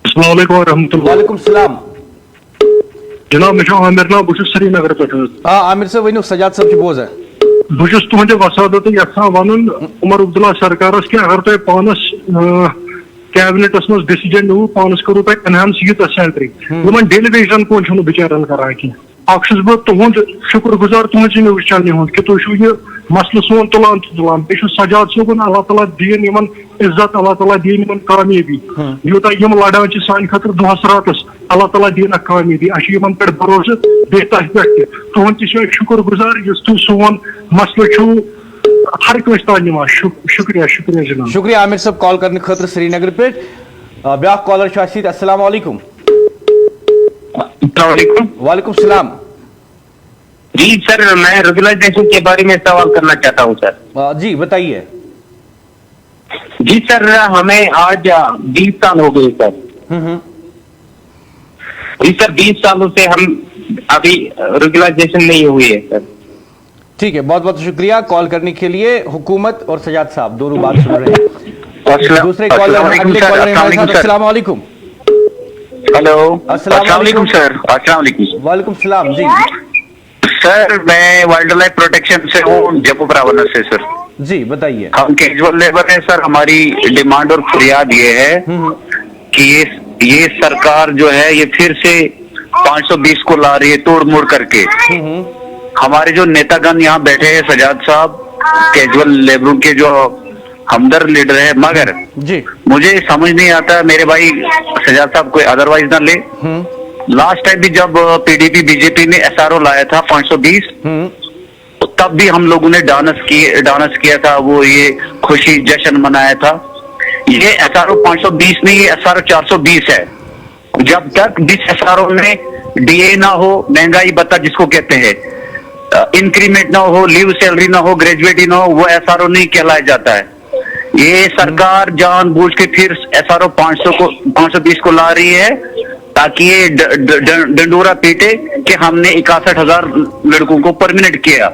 अस्सलाम वालेकुम रहमतुल्लाह वालेकुम सलाम जनाब मे आमिर नाम बहुत श्रीनगर पे हाँ आमिर साहब वनु सजाद सब बोजा बहुत तुंदे वसादत यहां वन उमर अब्दुल्ला सरकार कि अगर तुम पानस कैबिनेटस मज डिसीजन नो पानस करो तुम enhance youth salary in delegation कौन बिचारन करान की बह तुंद शुक्र गुजार तुज न्यूज चैनल हूं कि तुम यह मसल सोन तुलान तुलान बे सजाद सोबन अल्लाह ताला दीन इज्जत अल्लाह ताला दीन कामयाबी यूत लड़ान सान खतर दोहस रातस अल्लाह ताला दीन कामयाबी अन पे भरोसे बे तह पे तुंद शुक्र गुजार तुम सोन मसल हर कस तान शुक्रिया शुक्रिया जनाब शुक्रिया आमिर साहब कॉल करने खतर श्रीनगर पे ब्या कॉलर अस्सलाम वालेकुम वालेकुम सलाम जी सर, मैं रेगुलाइजेशन के बारे में सवाल करना चाहता हूँ सर। जी बताइए। जी सर, हमें आज 20 साल हो गए सर। जी सर, 20 सालों से हम अभी रेगुलाइजेशन नहीं हुई है सर। ठीक है, बहुत बहुत शुक्रिया कॉल करने के लिए। हुकूमत और सजाद साहब दोनों बात सुन रहे हैं। दूसरे कॉलर अस्सलाम वालेकुम। हेलो, अस्सलाम वालेकुम सर। अस्सलाम वालेकुम। वालेकुम सलाम। जी सर, मैं वाइल्ड लाइफ प्रोटेक्शन से हूँ, जयपुर रावनर से सर। जी बताइए। हम कैजुअल लेबर है सर। हमारी डिमांड और फरियाद ये है कि ये सरकार जो है ये फिर से 520 को ला रही है तोड़ मोड़ करके। हमारे जो नेतागण यहाँ बैठे हैं, सजाद साहब कैजुअल लेबरों के जो हमदर्द लीडर है, मगर जी मुझे समझ नहीं आता, मेरे भाई सजाद साहब कोई अदरवाइज ना ले। लास्ट टाइम भी जब पीडीपी बीजेपी ने एसआरओ लाया था 520, तब भी हम लोगों ने डांस किया था, वो ये खुशी जश्न मनाया था। ये एसआरओ 520 नहीं, ये एसआरओ 420 है। जब तक जिस एसआरओ में डीए ना हो, महंगाई भत्ता जिसको कहते हैं, इंक्रीमेंट ना हो, लीव सैलरी ना हो, ग्रेजुएटी ना हो, वो एसआरओ नहीं कहलाया जाता है। ये सरकार जानबूझ के फिर एसआरओ 520 को ला रही है ताकि ये डंडोरा पीटे कि हमने 61,000 लड़कों को परमानेंट किया।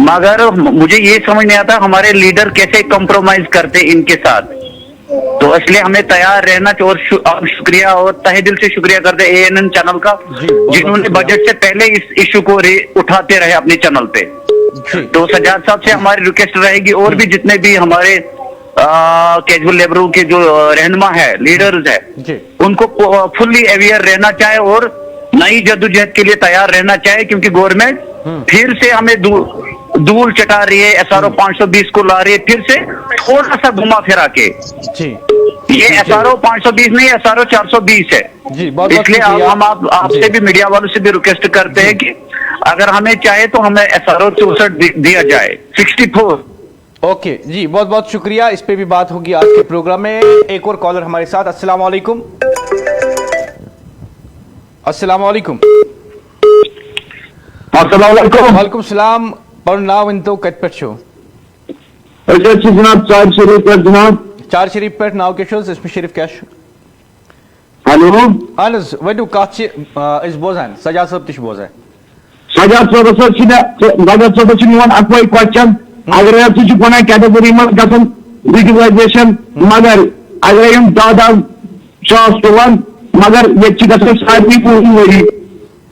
मगर मुझे ये समझ नहीं आता हमारे लीडर कैसे कॉम्प्रोमाइज करते इनके साथ। तो इसलिए हमें तैयार रहना चाहिए। और शुक्रिया और तहे दिल से शुक्रिया करते एएनएन चैनल का, जिन्होंने बजट से पहले इस इशू को उठाते रहे अपने चैनल पे। तो सजाद साहब से हमारी रिक्वेस्ट रहेगी, और भी जितने भी हमारे कैजुअल लेबरों के जो रहनुमा है, लीडर्स है, उनको फुल्ली अवेयर रहना चाहे और नई जद्दोजहद के लिए तैयार रहना चाहे, क्योंकि गवर्नमेंट फिर से हमें धूल चटा रही है, एसआरओ 520 को ला रही है फिर से थोड़ा सा घुमा फिरा के। ये एसआरओ 520 नहीं, एसआरओ 420 है। इसलिए हम आपसे भी, मीडिया वालों से भी रिक्वेस्ट करते हैं कि अगर हमें चाहे तो हमें एसआरओ 64 दिया जाए, 64। ओके जी, बहुत बहुत शुक्रिया। इस पे भी बात होगी आज के प्रोग्राम में। एक और कॉलर हमारे साथ। अस्सलाम वालेकुम। अस्सलाम वालेकुम। वालेकुम सलाम। पर नाव इन तो कत पे छो? जनाब चार शरीफ पे जनाब। चार शरीफ पे नाव के शोज इसमें शरीफ क्या शो? हेलो अनस वडू काच इस बोजान सजाद साहब तिश बोजा। सजाद साहब छिन अक्वई क्वेश्चन अगर आप कैटेगरी में गसन यूटिलाइजेशन, मगर अगर हम दादाद सास तुलान, मगर ये गसन सारी पूरी वरी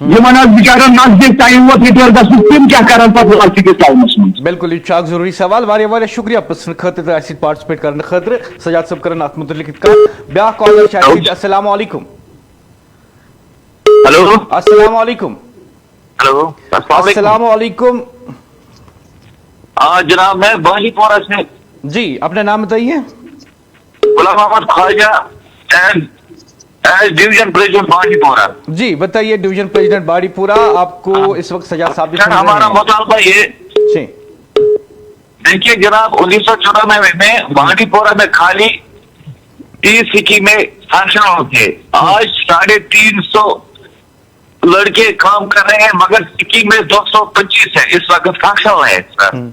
बिचारा नजदीक टाइम वो रिटायर गसन तम क्या करन पत अकिस टाइमस में। बिल्कुल ये चाक जरूरी सवाल। वारिया शुक्रिया पसन खतर अस पार्टिसिपेट करने खतर। सजाद साहब करन अत मुतल्लिक कत। ब्या कॉलर शायद। अस्सलाम वालेकुम। हेलो, अस्सलाम वालेकुम। हेलो, अस्सलाम वालेकुम। जनाब मैं बाजीपोरा से। जी अपना नाम बताइए। Ghulam Mohammad Khwaja as division president Bajipora. जी बताइए, डिवीजन प्रेसिडेंट बाड़ीपुरा, आपको इस वक्त सजाद साहब हमारा मुतालबा ये, देखिए जनाब 1994 में बाजीपोरा में खाली 30 स्कीमें सैंक्शन होते, आज 350 लड़के काम कर रहे हैं, मगर स्कीम में 225 है इस वक्त फंक्शनल है सर।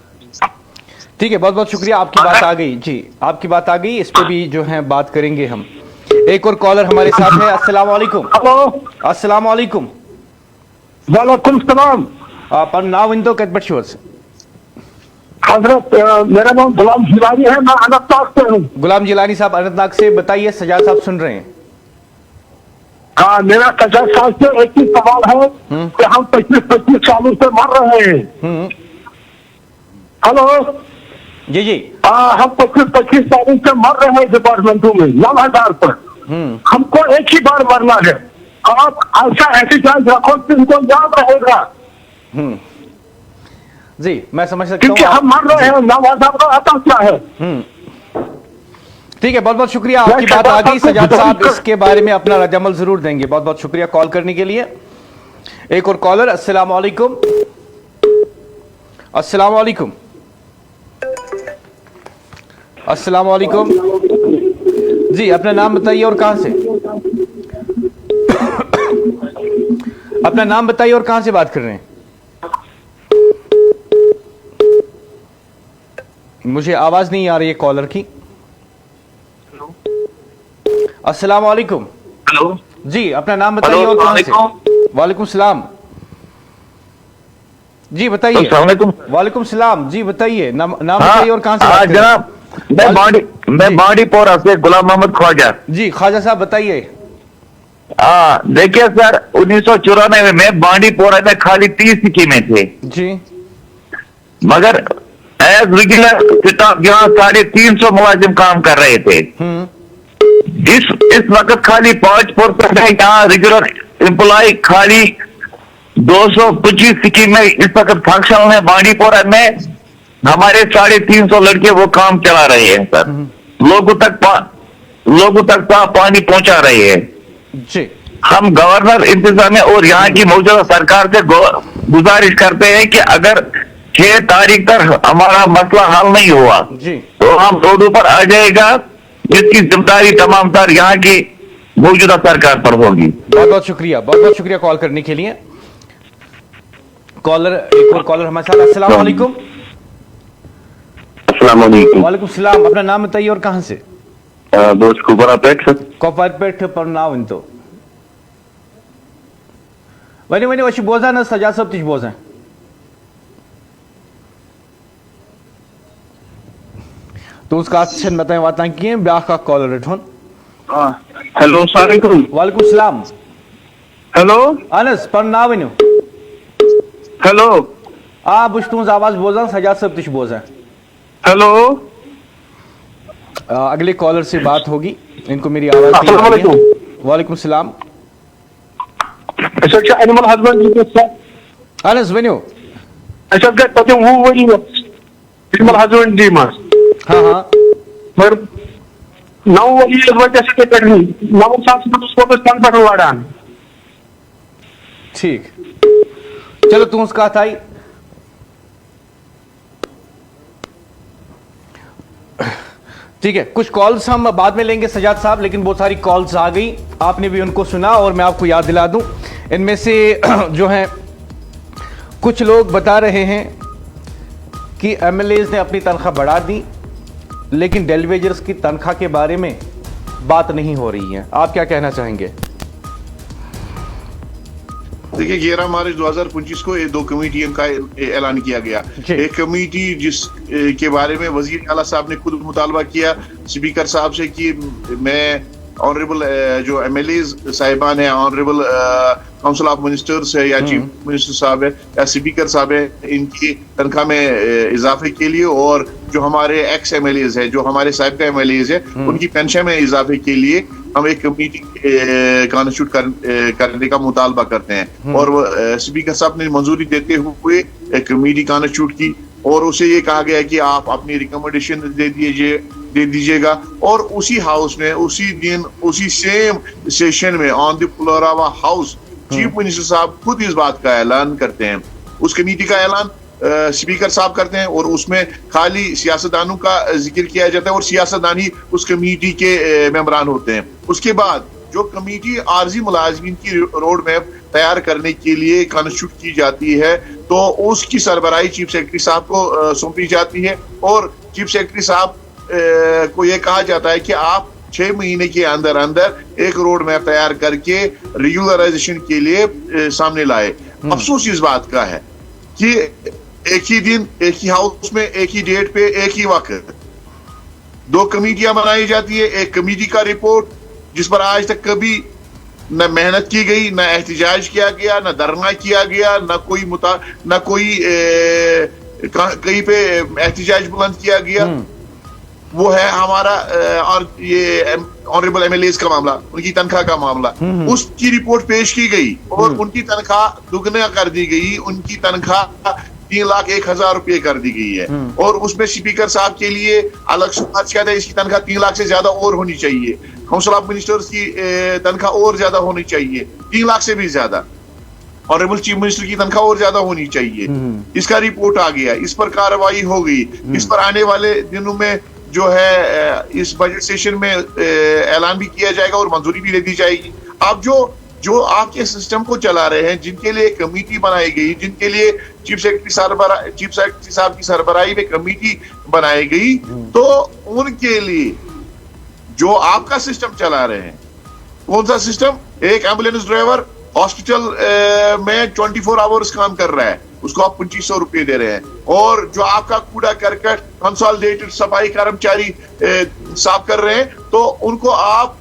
ठीक है, बहुत बहुत शुक्रिया। आपकी बात आ गई जी, आपकी बात आ गई। इस पे भी जो है बात करेंगे हम। एक और कॉलर हमारे साथ है। अस्सलाम वालेकुम। हेलो, अस्सलाम वालेकुम। वालेकुम सलाम। पर नाव इन तो कट शोर्स हजरत, मेरा नाम गुलाम जिलानी है, मैं अनंतनाग से हूँ। गुलाम जिलानी साहब अनंतनाग से, बताइए, सजाद साहब सुन रहे हैं। हाँ, मेरा सजाद साहब से एक ही सवाल है कि हम 25 सालों से मर रहे हैं। हेलो जी जी। हम 25 सालों से मर रहे हैं डिपार्टमेंटों में 9,000 पर। हमको एक ही बार मरना है। आप ऐसी जांच रखो कि उनको याद रहेगा। जी, मैं समझ सकता क्योंकि हूँ। हम मर रहे हैं, 9,000 का आता क्या है। ठीक है, बहुत बहुत शुक्रिया, आपकी बात आ गई। सजाद साहब इसके बारे में अपना रद्दअमल जरूर देंगे। बहुत बहुत शुक्रिया कॉल करने के लिए। एक और कॉलर। अस्सलाम वालेकुम। अस्सलाम वालेकुम। अस्सलाम वालेकुम जी, अपना नाम बताइए और कहां से, अपना नाम बताइए और कहां से बात कर रहे हैं। मुझे आवाज नहीं आ रही है कॉलर की। अस्सलाम वालेकुम। हेलो जी, अपना नाम बताइए और कहां से। वालेकुम सलाम। जी बताइए। वालेकुम सलाम। जी बताइए, नाम बताइए और कहां से बात कर रहे हैं। जनाब, मैं बांडीपोरा से गुलाम मोहम्मद ख्वाजा। जी ख्वाजा साहब बताइए। देखिए सर, 1994 में बांडीपोरा में खाली 30 स्कीमें थे जी, मगर एज रेगुलर स्टाफ यहाँ 350 मुलाजिम काम कर रहे थे। इस वक्त खाली 5% है यहाँ रेगुलर एम्प्लॉय, खाली 225 स्कीम में इस वक्त फंक्शनल है। बांडीपोरा में हमारे 350 लड़के वो काम चला रहे हैं सर। लोगों तक पानी पहुंचा रहे हैं जी। हम गवर्नर इंतजामिया और यहाँ की मौजूदा सरकार से गुजारिश करते हैं कि अगर 6 तारीख तक हमारा मसला हल नहीं हुआ जी, तो हम रोडों पर आ जाएगा, जिसकी जिम्मेदारी तमाम तर यहाँ की मौजूदा सरकार पर होगी। बहुत बहुत शुक्रिया कॉल करने के लिए। कॉलर, एक और कॉलर हमारे साथ। अस्सलाम वालेकुम। अस्सलाम वालेकुम। वालेकुम सलाम। अपना नाम बताइए और कहां से। दोस्त कुपरापेट सर। कोपरपेट पर नाव इन तो वनी वशी बोजा ना सजाद साहब तिश बोजा तो उसका अच्छन बताएं वाता किए ब्याह का कॉलर रिटर्न। हेलो, अस्सलाम वालेकुम। वालेकुम सलाम। हेलो अनस पर नाव इन हेलो बुश तुम आवाज बोजा सजाद साहब तिश बोजा। हेलो, अगले कॉलर से बात होगी, इनको मेरी आवाज नहीं आ रही है। वालेकुम सलाम। एनिमल हस्बेंड्री अनस वनियो। एनिमल हस्बेंड्री हाँ हाँ, मगर 9 वाड़ान। ठीक, चलो तुम उसका था ही। ठीक है, कुछ कॉल्स हम बाद में लेंगे सजाद साहब, लेकिन बहुत सारी कॉल्स आ गई, आपने भी उनको सुना और मैं आपको याद दिला दूं। इनमें से जो हैं कुछ लोग बता रहे हैं कि एमएलएज ने अपनी तनख्वाह बढ़ा दी, लेकिन डेलीवेजर्स की तनख्वाह के बारे में बात नहीं हो रही है। आप क्या कहना चाहेंगे? देखिए, 11 मार्च 2025 को ये 2 कमेटियों का ऐलान किया गया। एक कमेटी जिस के बारे में वजीर आला साहब ने खुद मुतालबा किया स्पीकर साहब से कि मैं ऑनरेबल जो एमएलएज साहिबान है, ऑनरेबल काउंसिल ऑफ मिनिस्टर्स है या चीफ मिनिस्टर साहब है या स्पीकर साहब है, इनकी तनख्वाह में इजाफे के लिए और जो हमारे एक्स एमएलएज है, जो हमारे साहब का एमएलएज है, उनकी पेंशन में इजाफे के लिए हम एक कमेटी कॉन्स्टिट्यूट करने का मुतालबा करते हैं। और स्पीकर साहब ने मंजूरी देते हुए एक कमेटी कॉन्स्टिट्यूट की और उसे ये कहा गया कि आप अपनी रिकमेंडेशन दे दीजिएगा। और उसी हाउस में उसी दिन उसी सेम सेशन में on the floor of house chief minister साहब खुद इस बात का ऐलान करते हैं। उस कमेटी का ऐलान स्पीकर साहब करते हैं और उसमें खाली सियासतदानों का जिक्र किया जाता है और सियासतदान ही उस कमेटी के मेंबरान होते हैं। उसके बाद जो कमेटी आर्जी मुलाजमीन की रोड मैप तैयार करने के लिए कॉन्स्टिट्यूट की जाती है, तो उसकी सरबराही चीफ सेक्रेटरी साहब को सौंपी जाती है और चीफ सेक्रेटरी साहब को यह कहा जाता है कि आप 6 महीने के अंदर अंदर एक रोड मैप तैयार करके रेगुलराइजेशन के लिए सामने लाए। अफसोस इस बात का है कि एक ही दिन, एक ही हाउस में, एक ही डेट पे, एक ही वक्त 2 कमेटियां बनाई जाती है। एक कमेटी का रिपोर्ट जिस पर आज तक कभी न मेहनत की गई, न एहतजाज किया गया, न धरना किया गया, न कोई कहीं पे एहतजाज बुलंद किया गया। वो है हमारा और ये ऑनरेबल एमएलएज का मामला, उनकी तनख्वाह का मामला। उसकी रिपोर्ट पेश की गई और उनकी तनख्वाह दुगना कर दी गई। उनकी तनख्वाह 3,01,000 रुपये कर दी गई है और उसमें स्पीकर साहब के लिए अलग सिफारिश किया था, इसकी तनख्वाह 3 लाख से ज्यादा और होनी चाहिए। काउंसिल ऑफ मिनिस्टर्स की तनख्वाह और ज्यादा होनी चाहिए, 3 लाख से भी ज्यादा। ऑनरेबल चीफ मिनिस्टर की तनख्वाह और ज्यादा होनी चाहिए। इसका रिपोर्ट आ गया, इस पर कार्रवाई हो गई। इस पर आने वाले दिनों में जो है इस बजट सेशन में ऐलान भी किया जाएगा और मंजूरी भी दे दी जाएगी। अब जो आपके सिस्टम को चला रहे हैं, जिनके लिए कमेटी बनाई गई, जिनके लिए चीफ सेक्रेटरी साहब की सरबराही में कमेटी बनाई गई, तो उनके लिए जो आपका सिस्टम चला रहे हैं, कौन सा सिस्टम? एक एम्बुलेंस ड्राइवर हॉस्पिटल में 24 आवर्स काम कर रहा है, उसको आप 2500 रुपये दे रहे हैं। और जो आपका कूड़ा करकट कंसोलिडेटेड सफाई कर्मचारी साफ कर रहे हैं, तो उनको आप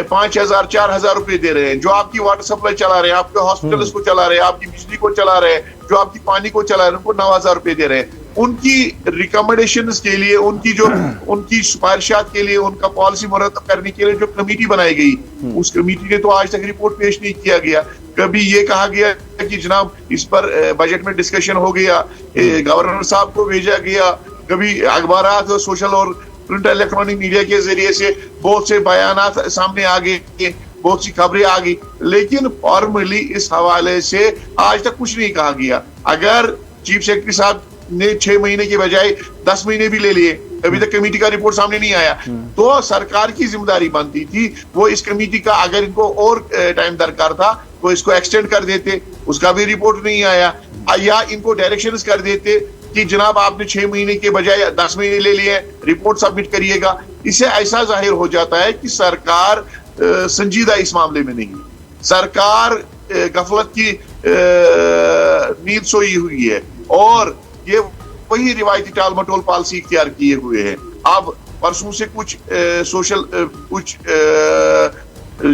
5,000 4,000 रुपए दे रहे हैं। जो आपकी वाटर सप्लाई चला रहे हैं, आपके हॉस्पिटल्स को चला रहे हैं, आपकी बिजली को चला रहे हैं, जो आपकी पानी को चला रहे हैं, उनको 9,000 रुपए दे रहे हैं। उनकी रिकमेंडेशंस के लिए, उनकी सिफारिशात के लिए, उनका पॉलिसी मुरतब करने के लिए जो कमेटी बनाई गई, उस कमेटी ने तो आज तक रिपोर्ट पेश नहीं किया गया। कभी ये कहा गया कि जनाब इस पर बजट में डिस्कशन हो गया, गवर्नर साहब को भेजा गया, कभी अखबार, सोशल और प्रिंट इलेक्ट्रॉनिक मीडिया के जरिए से बहुत से बयानात सामने आ गए, बहुत सी खबरें आ गई, लेकिन फॉर्मली इस हवाले से आज तक कुछ नहीं कहा गया। अगर चीफ सेक्रेटरी साहब ने 6 महीने के बजाय 10 महीने भी ले लिए, अभी तक कमेटी का रिपोर्ट सामने नहीं आया, तो सरकार की जिम्मेदारी बनती थी वो इस कमेटी का, अगर इनको और टाइम दरकार था वो इसको एक्सटेंड कर देते, उसका भी रिपोर्ट नहीं आया, या इनको डायरेक्शंस कर देते कि जनाब आपने 6 महीने के बजाय 10 महीने ले लिए, रिपोर्ट सबमिट करिएगा। इससे ऐसा जाहिर हो जाता है कि सरकार संजीदा इस मामले में नहीं, सरकार गफलत की नींद सोई हुई है और ये वही रिवायती टाल मटोल पॉलिसी इख्तियार किए हुए है। अब परसों से कुछ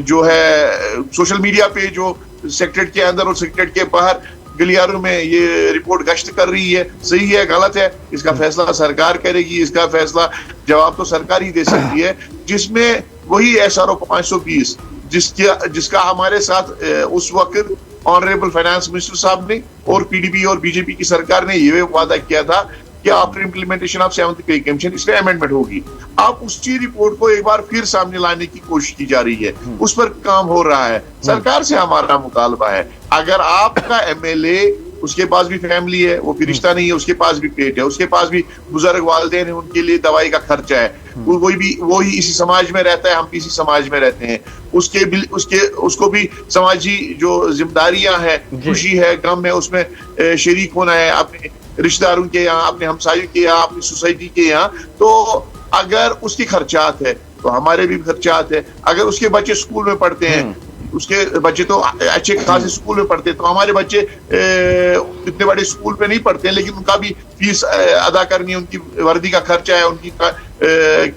जो है सोशल मीडिया पे जो सेक्रेटरीट के अंदर और सेक्रेटरीट के बाहर गलियारों में ये रिपोर्ट गश्त कर रही है, सही है गलत है, इसका फैसला सरकार करेगी, इसका फैसला जवाब तो सरकार ही दे सकती है। जिसमें वही SRO 520 जिसका हमारे साथ उस वक्त ऑनरेबल फाइनेंस मिनिस्टर साहब ने और PDP और BJP की सरकार ने ये वादा किया था कि आफ्टर इम्प्लीमेंटेशन ऑफ 7th पे कमीशन इसमें अमेंडमेंट होगी। अब उसकी रिपोर्ट को एक बार फिर सामने लाने की कोशिश की जा रही है, उस पर काम हो रहा है। सरकार से हमारा मुतालबा है, अगर आपका MLA, उसके पास भी फैमिली है, वो फिर रिश्ता नहीं है, उसके पास भी पेट है, उसके पास भी बुजुर्ग वालिदैन है, उनके लिए दवाई का खर्चा है, वही इसी समाज में रहता है, हम भी इसी समाज में रहते हैं, उसको भी समाजी जो जिम्मेदारियां हैं, खुशी है, गम है, उसमें शरीक होना है, अपने रिश्तेदारों के यहाँ, अपने हमसायों के यहाँ, अपनी सोसाइटी के यहाँ। तो अगर उसके खर्चात है तो हमारे भी खर्चात है। अगर उसके बच्चे स्कूल में पढ़ते हैं, उसके बच्चे तो अच्छे खासे स्कूल में पढ़ते हैं, तो हमारे बच्चे इतने बड़े स्कूल पे नहीं पढ़ते हैं, लेकिन उनका भी फीस अदा करनी है, उनकी वर्दी का खर्चा है, उनकी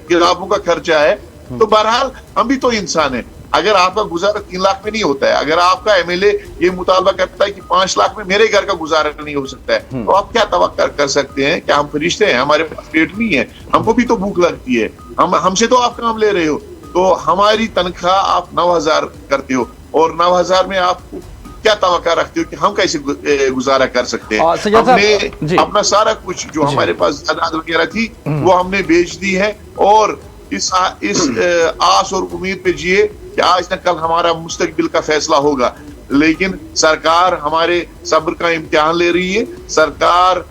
किताबों का खर्चा है। तो बहरहाल हम भी तो इंसान है। अगर आपका गुजारा 3 लाख में नहीं होता है, अगर आपका MLA ये मुतालबा करता है कि 5 लाख में मेरे घर का गुजारा नहीं हो सकता है, तो आप क्या तवक्का कर सकते हैं? क्या हम फरिश्ते हैं? हमारे पास पेट नहीं है? हमको भी तो भूख लगती है, हमसे तो आप काम ले रहे हो। तो हमारी तनख्वाह आप 9,000 करते हो और 9,000 में आप क्या तवक्का रखते हो कि हम कैसे गुजारा कर सकते हैं? हमने अपना सारा कुछ जो हमारे पास जायदाद वगैरह थी वो हमने बेच दी है और इस आस और उम्मीद पे जिए कि आज न कल हमारा मुस्तकबिल का फैसला होगा। लेकिन सरकार हमारे सब्र का इम्तिहान ले रही है। सरकार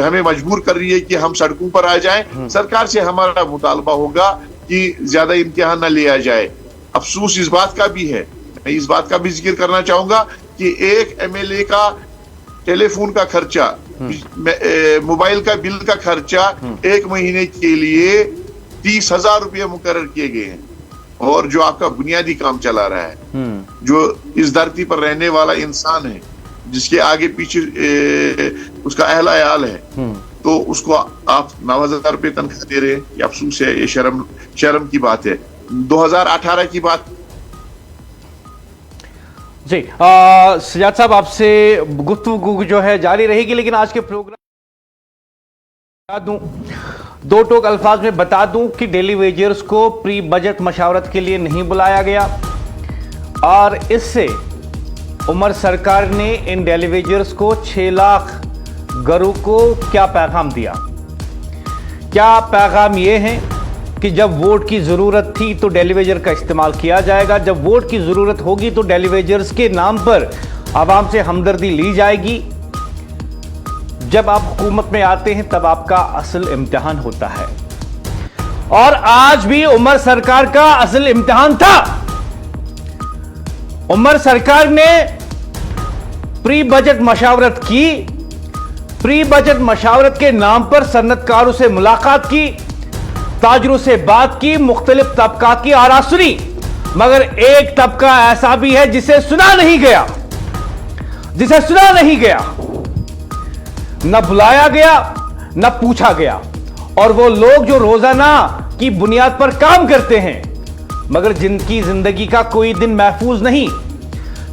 हमें मजबूर कर रही है कि हम सड़कों पर आ जाएं। सरकार से हमारा मुतालबा होगा कि ज्यादा इम्तिहान न लिया जाए। अफसोस इस बात का भी है, मैं इस बात का भी जिक्र करना चाहूंगा कि एक MLA का टेलीफोन का खर्चा, मोबाइल का बिल का खर्चा 1 महीने के लिए 30,000 रुपये मुकर्रर किए गए हैं, और जो आपका बुनियादी काम चला रहा है, जो इस धरती पर रहने वाला इंसान है, जिसके आगे पीछे उसका अहल अयाल है, तो उसको आप 9,000 रुपये तनख्वाह दे रहे हैं। ये अफसोस है, ये शर्म की बात है। 2018 की बात जी। सजाद साहब, आपसे गुफ्तगू जो है जारी रहेगी, लेकिन आज के प्रोग्राम बता दूं, दो टोक अल्फाज में बता दूं कि डेली वेजर्स को प्री बजट मशावरत के लिए नहीं बुलाया गया, और इससे उमर सरकार ने इन डेली वेजर्स को 6 लाख घरों को क्या पैगाम दिया। क्या पैगाम यह है कि जब वोट की जरूरत थी तो डेली वेजर का इस्तेमाल किया जाएगा, जब वोट की जरूरत होगी तो डेली वेजर्स के नाम पर आवाम से हमदर्दी ली जाएगी। जब आप हुकूमत में आते हैं तब आपका असल इम्तिहान होता है, और आज भी उमर सरकार का असल इम्तिहान था। उमर सरकार ने प्री बजट मशावरत की, प्री बजट मशावरत के नाम पर सन्नतकारों से मुलाकात की, ताजरों से बात की, मुख्तलिफ तबकात की आरा सुनी, मगर एक तबका ऐसा भी है जिसे सुना नहीं गया, जिसे सुना नहीं गया, न बुलाया गया, न पूछा गया। और वो लोग जो रोजाना की बुनियाद पर काम करते हैं, मगर जिनकी जिंदगी का कोई दिन महफूज नहीं।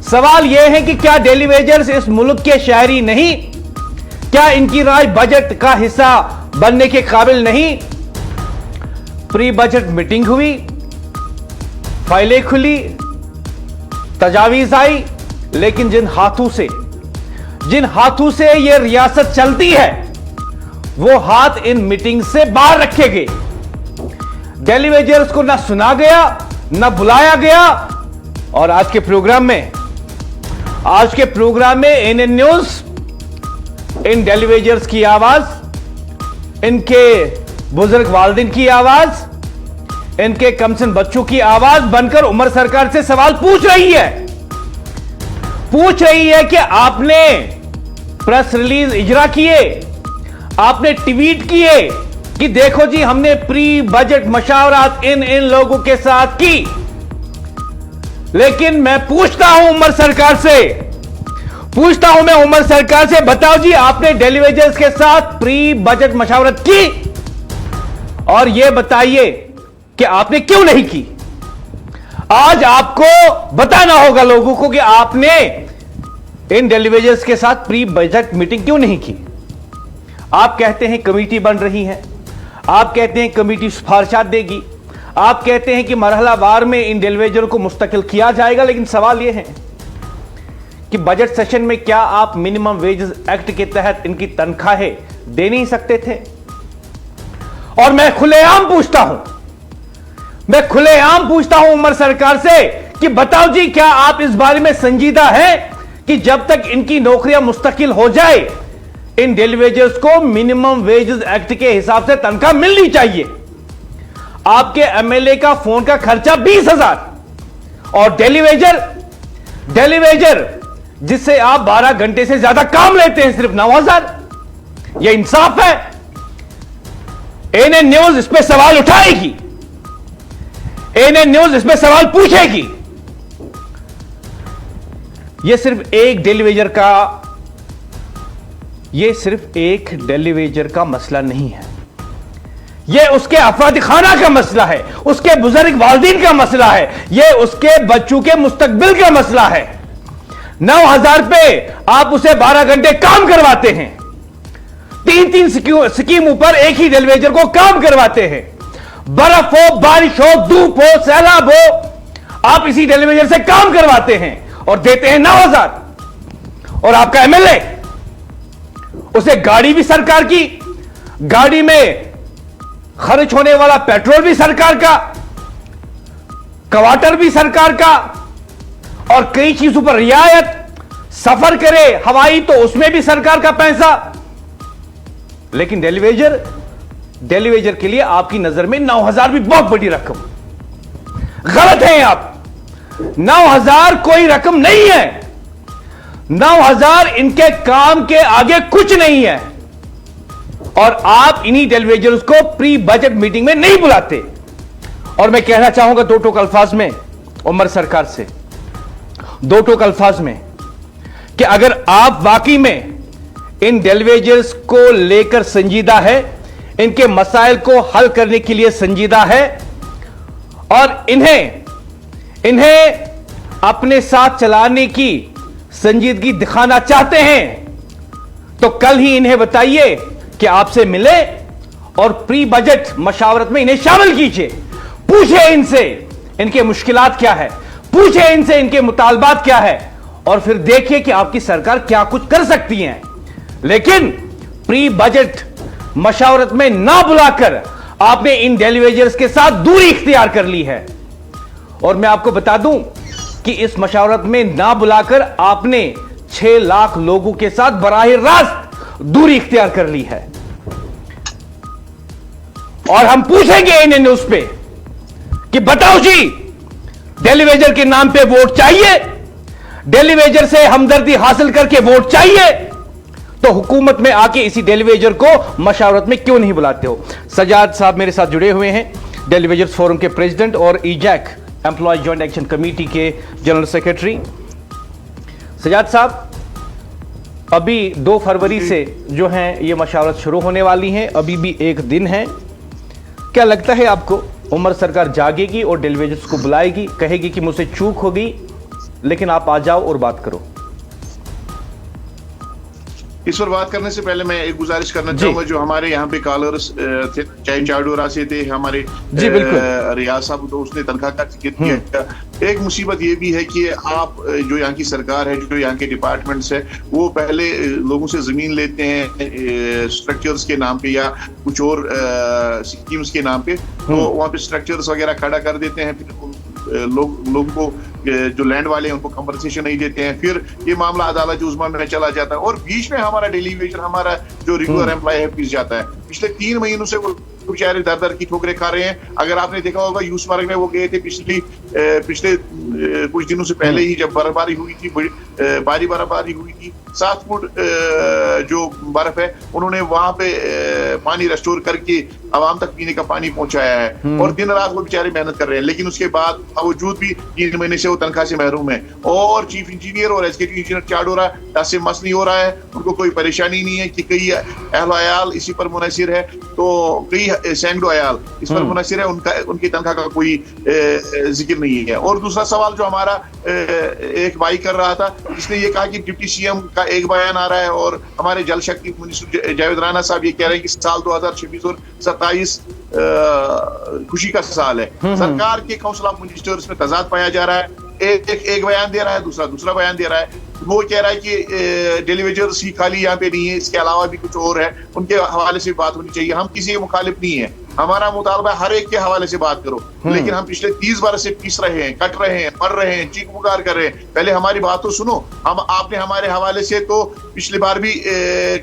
सवाल यह है कि क्या डेली वेजर्स इस मुल्क के शहरी नहीं? क्या इनकी राय बजट का हिस्सा बनने के काबिल नहीं? प्री बजट मीटिंग हुई, फाइलें खुली, तजावीज आई, लेकिन जिन हाथों से यह रियासत चलती है, वो हाथ इन मीटिंग से बाहर रखे गए। डेली वेजर्स को ना सुना गया, ना बुलाया गया। और आज के प्रोग्राम में एनएन न्यूज इन डेली वेजर्स की आवाज, इनके बुजुर्ग वालिदैन की आवाज, इनके कमसिन बच्चों की आवाज बनकर उमर सरकार से सवाल पूछ रही है कि आपने प्रेस रिलीज इजरा किए, आपने ट्वीट किए कि देखो जी हमने प्री बजट मशावरात इन लोगों के साथ की। लेकिन मैं पूछता हूं उमर सरकार से, बताओ जी आपने डेली वेजर्स के साथ प्री बजट मशावरत की, और यह बताइए कि आपने क्यों नहीं की। आज आपको बताना होगा लोगों को कि आपने इन डेली वेजर्स के साथ प्री बजट मीटिंग क्यों नहीं की। आप कहते हैं कमेटी बन रही है, आप कहते हैं कमेटी सिफारिशात देगी, आप कहते हैं कि मरहलावार में इन डेली वेजर को मुस्तकिल किया जाएगा, लेकिन सवाल यह है कि बजट सेशन में क्या आप मिनिमम वेजेस एक्ट के तहत इनकी तनख्वाहें दे नहीं सकते थे? और मैं खुलेआम पूछता हूं उमर सरकार से कि बताओ जी क्या आप इस बारे में संजीदा हैं कि जब तक इनकी नौकरियां मुस्तकिल हो जाए, इन डेली वेजर्स को मिनिमम वेजेस एक्ट के हिसाब से तनख्वाह मिलनी चाहिए। आपके एमएलए का फोन का खर्चा 20,000, और डेली वेजर जिससे आप 12 घंटे से ज्यादा काम लेते हैं सिर्फ 9,000। यह इंसाफ है? एनएन न्यूज इस पे सवाल उठाएगी, एनएन न्यूज इस पे सवाल पूछेगी। यह सिर्फ एक डेली वेजर का मसला नहीं है, यह उसके अफराद खाना का मसला है, उसके बुजुर्ग वालिदैन का मसला है, यह उसके बच्चों के मुस्तकबिल का मसला है। 9,000 पे आप उसे 12 घंटे काम करवाते हैं, 3 स्कीमों पर एक ही डेली वेजर को काम करवाते हैं। बर्फ हो, बारिश हो, धूप हो, सैलाब हो, आप इसी डेली वेजर से काम करवाते हैं और देते हैं 9,000। और आपका एमएलए, उसे गाड़ी भी सरकार की, गाड़ी में खर्च होने वाला पेट्रोल भी सरकार का, क्वार्टर भी सरकार का, और कई चीजों पर रियायत, सफर करे हवाई तो उसमें भी सरकार का पैसा। लेकिन डेली वेजर के लिए आपकी नजर में 9,000 भी बहुत बड़ी रकम। गलत हैं आप। 9,000 कोई रकम नहीं है। 9,000 इनके काम के आगे कुछ नहीं है। और आप इन्हीं टेलीविजन को प्री बजट मीटिंग में नहीं बुलाते। और मैं कहना चाहूंगा दो टोक अल्फाज में उमर सरकार से, दो टोक अल्फाज में, कि अगर आप वाकई में इन टेलीविजन को लेकर संजीदा है, इनके मसाइल को हल करने के लिए संजीदा है और इन्हें अपने साथ चलाने की संजीदगी दिखाना चाहते हैं, तो कल ही इन्हें बताइए कि आपसे मिले और प्री बजट मशावरत में इन्हें शामिल कीजिए। पूछे इनसे इनके मुश्किलात क्या है, पूछे इनसे इनके मुतालबात क्या है, और फिर देखिए कि आपकी सरकार क्या कुछ कर सकती है। लेकिन प्री बजट मशावरत में ना बुलाकर आपने इन टेलीविजन के साथ दूरी इख्तियार कर ली है। और मैं आपको बता दूं कि इस मशावरत में ना बुलाकर आपने 6 लाख लोगों के साथ बराह रास्त दूरी इख्तियार कर ली है। और हम पूछेंगे इन न्यूज पे कि बताओ जी, टेलीविजन के नाम पे वोट चाहिए, टेलीविजन से हमदर्दी हासिल करके वोट चाहिए, तो हुकूमत में आके इसी टेलीविजन को मशावरत में क्यों नहीं बुलाते हो? सजाद साहब मेरे साथ जुड़े हुए हैं, टेलीविजन फोरम के प्रेसिडेंट और ईजैक एम्प्लॉय जॉइंट एक्शन कमेटी के जनरल सेक्रेटरी। सजाद साहब, अभी 2 फरवरी से जो है ये मशावरत शुरू होने वाली है, अभी भी 1 दिन है। क्या लगता है आपको उमर सरकार जागेगी और टेलीविजन को बुलाएगी, कहेगी कि मुझसे चूक हो गई, लेकिन आप आ जाओ और बात करो? इस पर बात करने से पहले मैं एक गुजारिश करना चाहूंगा, जो हमारे यहाँ पे कॉलर्स थे, चाहे चाडोरा से थे, हमारे रियाज साहब, तो उसने तनख्वाह का जिक्र किया। एक मुसीबत ये भी है कि आप जो यहाँ की सरकार है, जो यहाँ के डिपार्टमेंट्स है, वो पहले लोगों से जमीन लेते हैं स्ट्रक्चर्स के नाम पे या कुछ और स्कीम्स के नाम पे, तो वहाँ पे स्ट्रक्चर्स वगैरह खड़ा कर देते हैं, फिर लोगों को जो लैंड वाले हैं उनको कंपनसेशन नहीं देते हैं, फिर ये मामला अदालत उज़्मा में चला जाता है और बीच में हमारा टेलीविजन, हमारा जो रेगुलर एम्प्लॉय है, पिस जाता है। पिछले 3 महीनों से वो बेचारे दर की ठोकरें खा रहे हैं। अगर आपने देखा होगा यूसमर्ग में वो गए थे पिछले कुछ दिनों से पहले ही, जब बर्फबारी हुई थी, भारी बर्फबारी हुई थी, 7 फुट जो बर्फ है, उन्होंने वहां पे पानी रेस्टोर करके आवाम तक पीने का पानी पहुंचाया है और दिन रात वो बेचारे मेहनत कर रहे हैं। लेकिन उसके बाद बावजूद भी 3 महीने से वो तनख्वाह से महरूम है और चीफ इंजीनियर और एग्जीक्यूटिव इंजीनियर चाडोरा से मस नहीं हो रहा है, उनको कोई परेशानी नहीं है कि कई अहल अयाल इसी पर मुनहसिर है, तो कई सैकड़ों अयाल इस पर मुनहसिर है, उनकी तनख्वाह का कोई जिक्र नहीं है। और दूसरा सवाल जो हमारा एक भाई कर रहा था, जिसने ये कहा कि डिप्टी सीएम का एक बयान आ रहा है और हमारे जल शक्ति मिनिस्टर जावेद राणा साहब ये कह रहे हैं कि साल 2026 और 27 खुशी का साल है। सरकार के काउंसिल ऑफ मिनिस्टर्स में तजाद पाया जा रहा है, एक बयान दे रहा है, दूसरा बयान दे रहा है। वो कह रहा है कि टेलीविजन ही खाली यहाँ पे नहीं है, इसके अलावा भी कुछ और है, उनके हवाले से बात होनी चाहिए। हम किसी के मुखालिफ नहीं है, हमारा मुतालबा हर एक के हवाले से बात करो, लेकिन हम पिछले 30 बरस से पीस रहे हैं, कट रहे हैं, मर रहे हैं, चीख पुकार कर रहे हैं। पहले हमारी बात तो सुनो। आपने हमारे हवाले से तो पिछली बार भी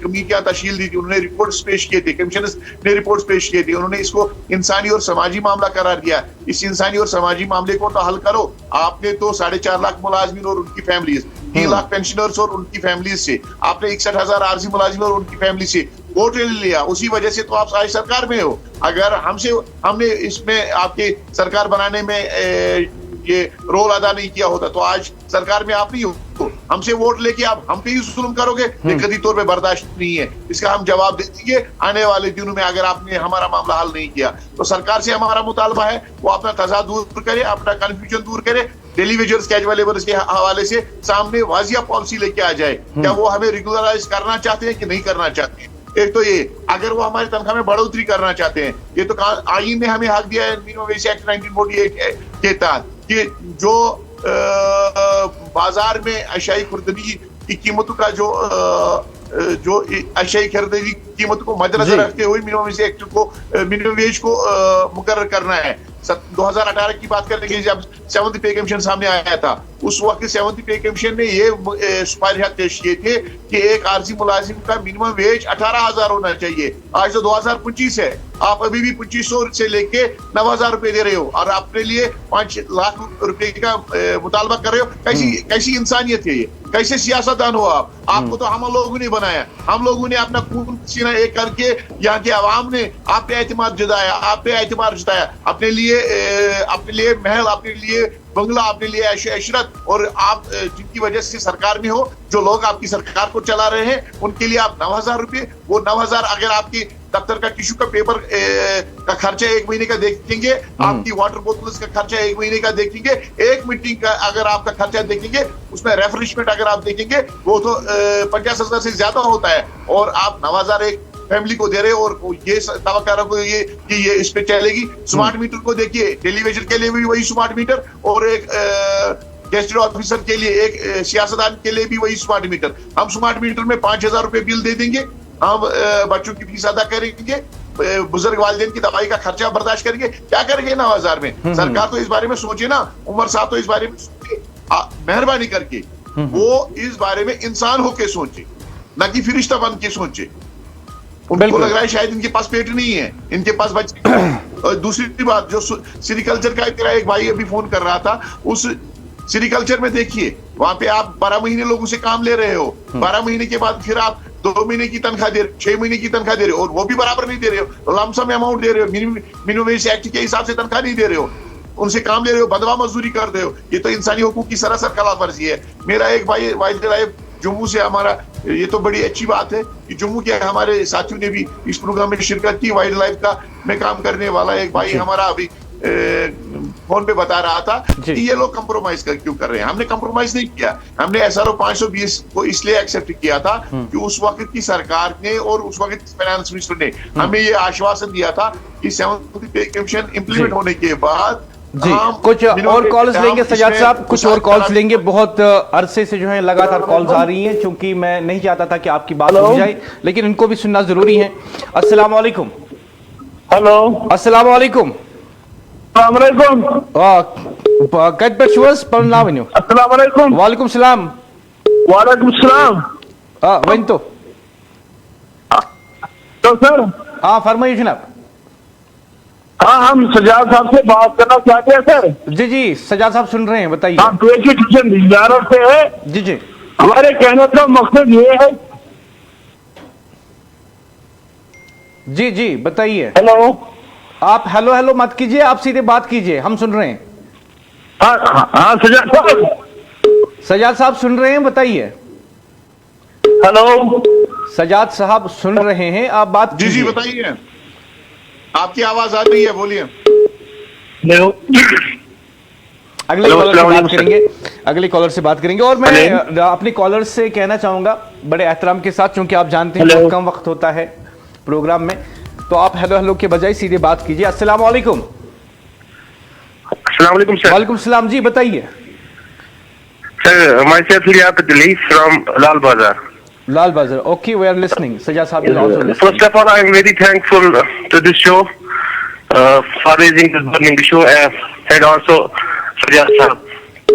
कमेटियां तश्कील दी थी, उन्होंने रिपोर्ट्स पेश किए थे, कमीशनर्स ने रिपोर्ट्स पेश किए थे, उन्होंने इसको इंसानी और समाजी मामला करार दिया। इस इंसानी और समाजी मामले को तो हल करो। आपने तो 4.5 लाख मुलाजमीन और उनकी फैमिलीज, 3 लाख पेंशनर्स और उनकी फैमिलीज से, आपने 61,000 आरजी मुलाजिम और उनकी फैमिली से वोट ले लिया, उसी वजह से तो आप आज सरकार में हो। अगर हमने इसमें आपके सरकार बनाने में ये रोल अदा नहीं किया होता तो आज सरकार में आप नहीं हो। हमसे वोट लेके आप हम पे ही जुल्म करोगे, ये कभी तौर पे बर्दाश्त नहीं है। इसका हम जवाब दे देंगे आने वाले दिनों में, अगर आपने हमारा मामला हल नहीं किया। तो सरकार से हमारा मुतालबा है वो अपना तजाद दूर करे, अपना कंफ्यूजन दूर करे, टेलीविजन कैजुअल लेबर्स के हवाले से सामने वाजिया पॉलिसी लेके आ जाए। क्या वो हमें रेगुलराइज करना चाहते हैं कि नहीं करना चाहते हैं? एक तो ये, अगर वो हमारी तनख्वाह में बढ़ोतरी करना चाहते हैं, ये तो आईन ने हमें हक दिया है मिनिमम वेज एक्ट 1948 के तहत कि जो बाजार में अशियाई खुर्दनी की कीमतों का जो अशियाई खरीदी कीमतों को मद्देनजर रखते हुए मिनिमम वेज को मुकर्रर करना है। 2018 की बात करने के लिए जब 7th पे कमीशन सामने आया था, उस वक्त 7th पे कमीशन ने ये सुपारिशात पेश किए थे कि एक आरजी मुलाजिम का मिनिमम वेज 18,000 होना चाहिए। आज तो 2025 है, आप अभी भी 2500 से लेके 9000 रुपए दे रहे हो और अपने लिए 5 लाख रुपए का मुतालबा कर रहे हो। कैसी इंसानियत है ये? कैसे सियासतदान हो आप? आपको तो हम लोगों ने बनाया, हम लोगों ने अपना खून पसीना एक करके यहाँ के आवाम ने आप पे एतमाद जताया, आप पे एतमाद जताया, अपने लिए महल, अपने लिए बंगला, अपने लिए ऐशरत, और आप जिनकी वजह से सरकार में हो, जो लोग आपकी सरकार को चला रहे हैं, उनके लिए आप 9000 रुपये, वो 9000 अगर आपकी दफ्तर का टिश्यू का पेपर का खर्चा 1 महीने का देखेंगे, आपकी वाटर बोतल्स का खर्चा 1 महीने का देखेंगे, एक मीटिंग का अगर आपका खर्चा देखेंगे, उसमें रेफ्रेशमेंट अगर आप देखेंगे वो तो 50,000 से ज्यादा होता है, और आप 9000 एक फैमिली को दे रहे हो, और ये तवक्का रखो ये इस पे चलेगी। स्मार्ट मीटर को देखिए, टेलीविजन के लिए भी वही स्मार्ट मीटर, और एक गेस्टेड ऑफिसर के लिए, एक सियासतदान के लिए भी वही स्मार्ट मीटर। हम स्मार्ट मीटर में 5000 रुपए बिल दे देंगे, हम बच्चों की फीस अदा करेंगे, बुजुर्ग वालिदैन की दवाई का खर्चा बर्दाश्त करेंगे, क्या करेंगे 9000 में? सरकार तो इस बारे में सोचे ना, उमर साहब तो इस बारे में सोचे, मेहरबानी करके वो इस बारे में इंसान होके सोचे, ना कि फरिश्ता बन के सोचे। उनको लग रहा है शायद इनके पास पेट नहीं है, इनके पास बच्चे। और दूसरी बात, जो सेरिकल्चर का मेरा एक भाई अभी फोन कर रहा था, उस सेरिकल्चर में देखिए, वहां पे आप 12 महीने लोगों से काम ले रहे हो, 12 महीने के बाद फिर आप 2 महीने की तनख्वाह दे रहे हो, 6 महीने की तनख्वाह दे रहे हो, और वो भी बराबर नहीं दे रहे हो, लमसम अमाउंट दे रहे हो, मिनिमम वेज एक्ट के हिसाब से तनख्वाह नहीं दे रहे हो, उनसे काम ले रहे हो, बदवा मजदूरी कर रहे हो। ये तो इंसानी हुकूक की सरासर खिलाफवर्जी है। मेरा एक भाई वाइल्ड लाइफ जम्मू से, हमारा ये तो बड़ी अच्छी बात है कि जम्मू के हमारे साथियों ने भी इस प्रोग्राम में शिरकत की। वाइल्ड लाइफ का में काम करने वाला एक भाई हमारा अभी फोन पे बता रहा था कि ये लोग कंप्रोमाइज क्यों कर रहे हैं। हमने कंप्रोमाइज नहीं किया, हमने SRO 520 को इसलिए एक्सेप्ट किया था कि उस वक्त की सरकार ने और उस वक्त की फाइनेंस मिनिस्टर ने हमें ये आश्वासन दिया था कि 7th पे कमीशन इंप्लीमेंट होने के बाद जी कुछ और कॉल्स लेंगे सजाद साहब, कुछ और कॉल्स लेंगे। बहुत अरसे से जो है लगातार कॉल्स आ रही हैं, क्योंकि मैं नहीं चाहता था कि आपकी बात हो जाए, लेकिन इनको भी सुनना जरूरी है। अस्सलाम वालेकुम। हेलो, अस्सलाम वालेकुम। अस्सलाम वालेकुम। कत पे शुस पर नाम वनियो। अस्सलाम वालेकुम। वालेकुम सलाम। वालेकुम सलाम। वन तो सर, हाँ फरमाइए जनाब। हाँ, हम सजाद साहब से बात करना चाहते हैं सर। जी जी सजाद साहब सुन रहे हैं, बताइए। हाँ, ट्यूशन से है। जी जी, हमारे कहने का मकसद ये है। जी जी बताइए। हेलो, आप हेलो हेलो मत कीजिए, आप सीधे बात कीजिए, हम सुन रहे हैं। हाँ सजाद साहब। सजाद साहब सुन रहे हैं, बताइए। हेलो, सजाद साहब सुन रहे हैं, आप बात जी जी बताइए, आपकी आवाज आ रही है, बोलिए। अगले कॉलर से बात करेंगे, अगले कॉलर से बात करेंगे। और मैं अपने कॉलर से कहना चाहूंगा बड़े एहतराम के साथ, क्योंकि आप जानते हैं बहुत कम वक्त होता है प्रोग्राम में, तो आप हेलो हेलो के बजाय सीधे बात कीजिए। अस्सलाम वालेकुम। अस्सलाम वालेकुम सर। वालेकुम सलाम, जी बताइए। Sir, myself Ilyas Ali from Lal Bazar. Lal Bazar. Okay, we are listening. Sajjad Sahab is also listening. First of all, I am very thankful to this show for raising this burning issue, and also Sajjad Sahab.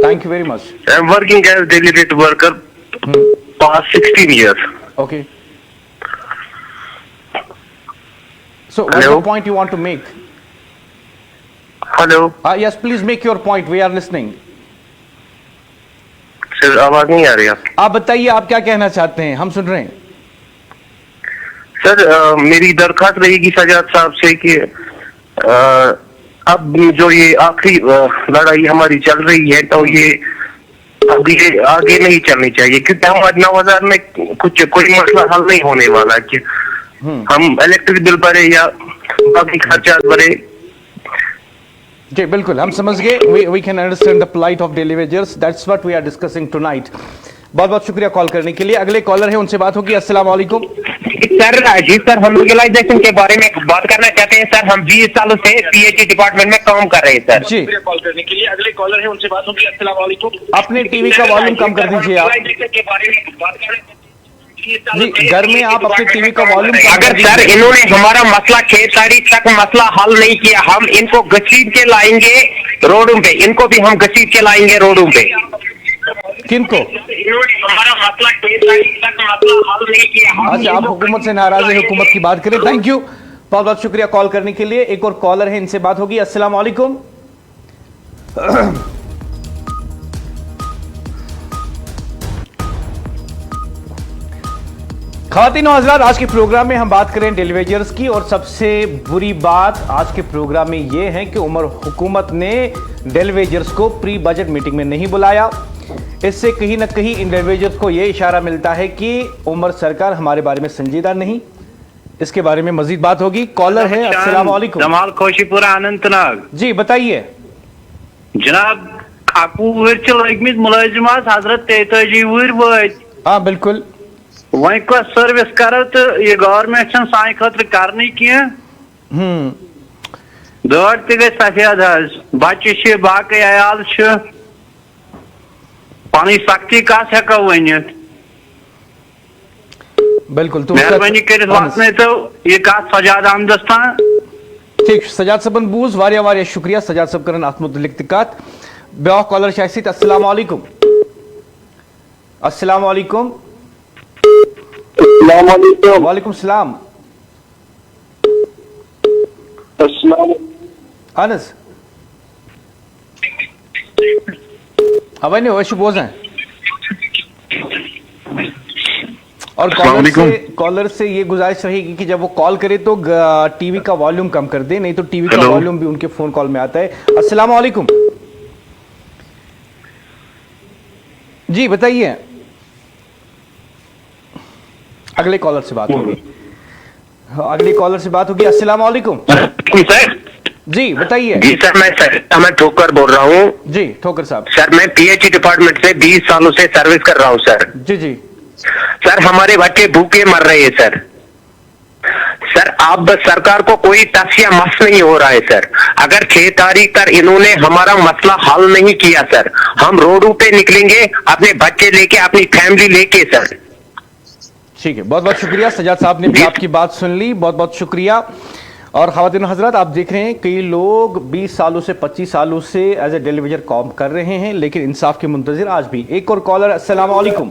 Thank you very much. I am working as daily rate worker past 16 years. Okay. So, what's the point you want to make? Hello. Yes, please make your point. We are listening. Sir, आवाज नहीं आ रही आप बताइए, आप क्या कहना चाहते हैं, हम सुन रहे हैं। सर, मेरी दरखास्त रहेगी सजाद साहब से कि अब जो ये आखिरी लड़ाई हमारी चल रही है, तो ये अब ये आगे नहीं चलनी चाहिए, क्योंकि हमारे 9000 में कोई मसला हल नहीं होने वाला कि हम इलेक्ट्रिक बिल भरे या बाकी खर्चा भरे। जी बिल्कुल, हम समझ गए। We can understand the plight of daily wagers, that's what we are discussing tonight. बहुत बहुत शुक्रिया कॉल करने के लिए। अगले कॉलर है, उनसे बात होगी। अस्सलाम वालेकुम। सर, जी सर, हम लीगलाइजेशन के बारे में बात करना चाहते हैं सर। हम 20 सालों से PhD डिपार्टमेंट में काम कर रहे हैं सर। जी, कॉल करने के लिए अगले कॉलर है, उनसे बात होगी। अस्सलाम वालेकुम। अपने टीवी का वॉल्यूम कम कर दीजिए आप। जी, घर में आप अपने टीवी का वॉल्यूम कम अगर सर इन्होंने हमारा मसला खेतबाड़ी तक मसला हल नहीं किया, हम इनको घसीट के लाएंगे रोडों पे, इनको भी हम घसीट के लाएंगे रोडों पे। किनको? इन्होंने हमारा मसला खेतबाड़ी तक मसला हल नहीं किया। अच्छा, आप हुकूमत से नाराज है, हुकूमत की बात करें। थैंक यू, बहुत बहुत शुक्रिया कॉल करने के लिए। एक और कॉलर है, इनसे बात होगी। अस्सलाम वालेकुम। ख़वातीन और हज़रात, आज के प्रोग्राम में हम बात करें डेलीवेजर्स की, और सबसे बुरी बात आज के प्रोग्राम में यह है कि उमर हुकूमत ने डेलीवेजर्स को प्री बजट मीटिंग में नहीं बुलाया। इससे कहीं ना कहीं इन डेलीवेजर्स को यह इशारा मिलता है कि उमर सरकार हमारे बारे में संजीदा नहीं। इसके बारे में मजीद बात होगी। कॉलर है, अस्सलाम वालेकुम। जमाल खोशीपुरा अनंतनाग। जी बताइए जनाब, अकू वर लगित मुलाजिम हजरत 33 वुर वत। हाँ बिल्कुल। वह कस सर्विस करो तो ये गवर्नमेंट सान खतर करनी की दौड़ त सफेद बच्चे बाकी अयाल पन सख्ती कस हेको वनित। बिल्कुल मेहरबानी कर तो ये कत सजाद अहमदस तान। ठीक, सजाद सबन बूज वारिया वारिया शुक्रिया सजाद सब करन अत मुतलिक तकात। ब्या कॉलर शायद अस्सलाम वालेकुम। अस्सलाम वालेकुम। वालेकुम सलाम। अनस अब नहीं बोझ हैं। और कॉलर से ये गुजारिश रहेगी कि जब वो कॉल करे तो टीवी का वॉल्यूम कम कर दे, नहीं तो टीवी का वॉल्यूम भी उनके फोन कॉल में आता है। अस्सलाम वालेकुम। जी बताइए। अगले कॉलर से बात होगी। अगले कॉलर से बात होगी। अस्सलाम वालेकुम। जी बताइए। जी सर, मैं ठोकर बोल रहा हूँ। जी ठोकर साहब। सर मैं पीएचई डिपार्टमेंट से 20 सालों से सर्विस कर रहा हूँ सर। जी जी सर, हमारे बच्चे भूखे मर रहे हैं सर। सर अब सरकार को कोई टस या मस नहीं हो रहा है सर। अगर 6 तारीख तक इन्होंने हमारा मसला हल नहीं किया सर, हम रोडों पे निकलेंगे अपने बच्चे लेके, अपनी फैमिली लेके सर। ठीक है, बहुत बहुत शुक्रिया। सजाद साहब ने भी आपकी बात सुन ली, बहुत बहुत शुक्रिया। और ख़वातीन हज़रात, आप देख रहे हैं कई लोग 20 सालों से 25 सालों से एज ए डेलीवेजर काम कर रहे हैं, लेकिन इंसाफ के मुंतज़िर आज भी। एक और कॉलर। अस्सलाम वालेकुम।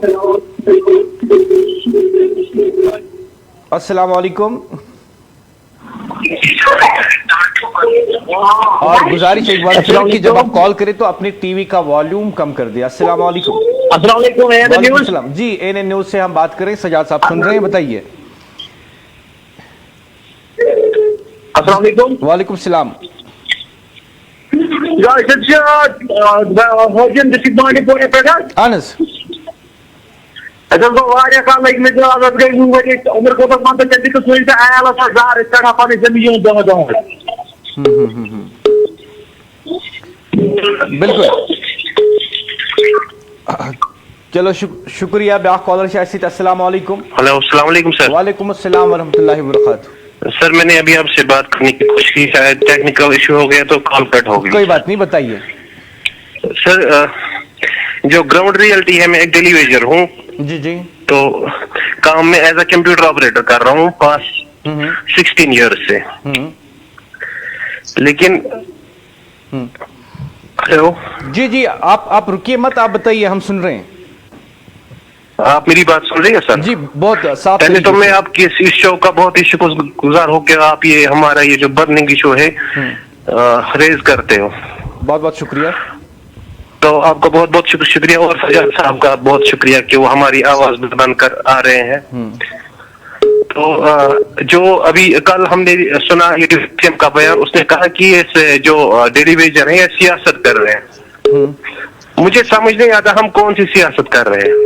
अस्सलाम वालेकुम। और गुजारिश एक बार फिर कि जब आप कॉल करें तो अपने टीवी का वॉल्यूम कम कर दिया। अस्सलाम वालेकुम। अस्सलाम जी एएनएन न्यूज़ से हम बात करें। सजाद साहब सुन रहे हैं, बताइए। वालेकुम सलाम। अनस बिल्कुल। चलो शुक्रिया। ब्याह कॉलर शायद। अस्सलाम वालेकुम। हेलो, अस्सलाम वालेकुम सर। वालेकुम अस्सलाम वरहमतुल्लाहि वबरकातुहू। सर मैंने अभी आपसे बात करने की कोशिश की, शायद टेक्निकल इशू हो गया तो कॉल कट हो गई। कोई बात नहीं, बताइए। सर जो ग्राउंड रियलिटी है, मैं एक डेलीवेजर हूँ। जी जी। तो काम में एज अ कंप्यूटर ऑपरेटर कर रहा हूँ पास्ट 16 ईयर्स से। लेकिन हेलो। जी जी, आप रुकिए मत, आप बताइए, हम सुन रहे हैं। आप मेरी बात सुन रही है सर? जी बहुत साफ। पहले तो मैं आपकी इस शो का बहुत ही शुक्रगुजार हो गया, आप ये हमारा ये जो बर्निंग शो है रेज करते हो। बहुत बहुत शुक्रिया। तो आपका बहुत बहुत शुक्रिया, और सजाद साहब का बहुत शुक्रिया कि वो हमारी आवाज बनकर आ रहे हैं। तो जो अभी कल हमने सुना ये का बयान, उसने कहा कि इस जो डेलीवेजर है सियासत कर रहे हैं। मुझे समझ नहीं आता हम कौन सी सियासत कर रहे हैं।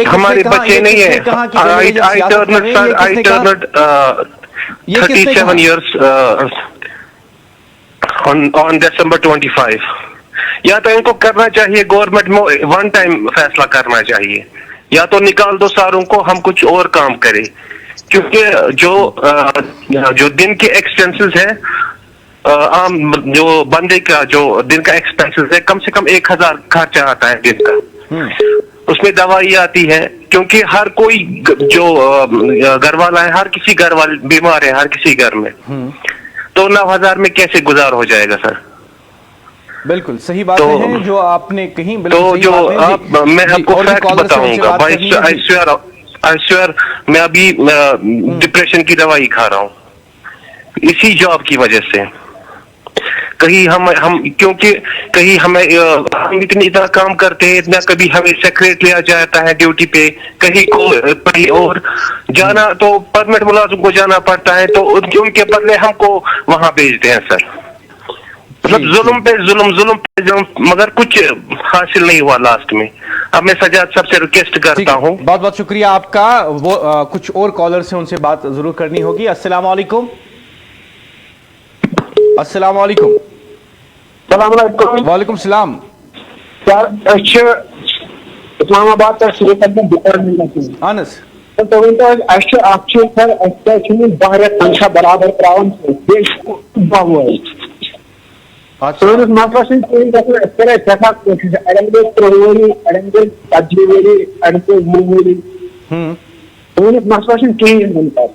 हमारे बच्चे नहीं है। I turned 37 years on December 25। या तो इनको करना चाहिए गवर्नमेंट में वन टाइम फैसला करना चाहिए, या तो निकाल दो सारों को, हम कुछ और काम करें। क्योंकि जो दिन के एक्सपेंसेस है, आम जो बंदे का जो दिन का एक्सपेंसेस है, कम से कम 1000 खर्चा आता है दिन का। उसमें दवाई आती है, क्योंकि हर कोई जो घर वाला है, हर किसी घर वाले बीमार है, हर किसी घर में। तो 9000 में कैसे गुजार हो जाएगा सर? बिल्कुल सही बात है जो आपने कही। तो जो मैं आपको फैक्ट बताऊंगा, आई स्वेयर मैं अभी डिप्रेशन की दवाई खा रहा हूँ इसी जॉब की वजह से। कहीं हम क्योंकि कहीं हम इतना काम करते हैं, इतना कभी हमें सेक्रेट लिया जाता है ड्यूटी पे, कहीं और जाना तो परमानेंट मुलाजिम को जाना पड़ता है, तो उनके बदले हमको वहां भेजते हैं सर। मतलब जुल्म पे जुल्म, मगर कुछ हासिल नहीं हुआ लास्ट में। अब मैं सजाद साहब से रिक्वेस्ट करता हूँ। बहुत बहुत शुक्रिया आपका। वो कुछ और कॉलर से उनसे बात जरूर करनी होगी। अस्सलाम वालेकुम। अस्सलाम वालेकुम। वालेकुम सलाम। सर इस्लामाबाद डिपार्टमेंट अनस तो सर तनख्वाह बराबर तरावन سٲنِس مسلس چھِ سٮ۪ٹھاہ کوٗشِش اَڑٮ۪ن گٔے 30 ؤری اَڑٮ۪ن گٔے 40 ؤری اَڑٮ۪ن گٔے 20 ؤری سٲنِس مسلس چھُنہٕ کِہیٖنۍ وٕنکٮ۪س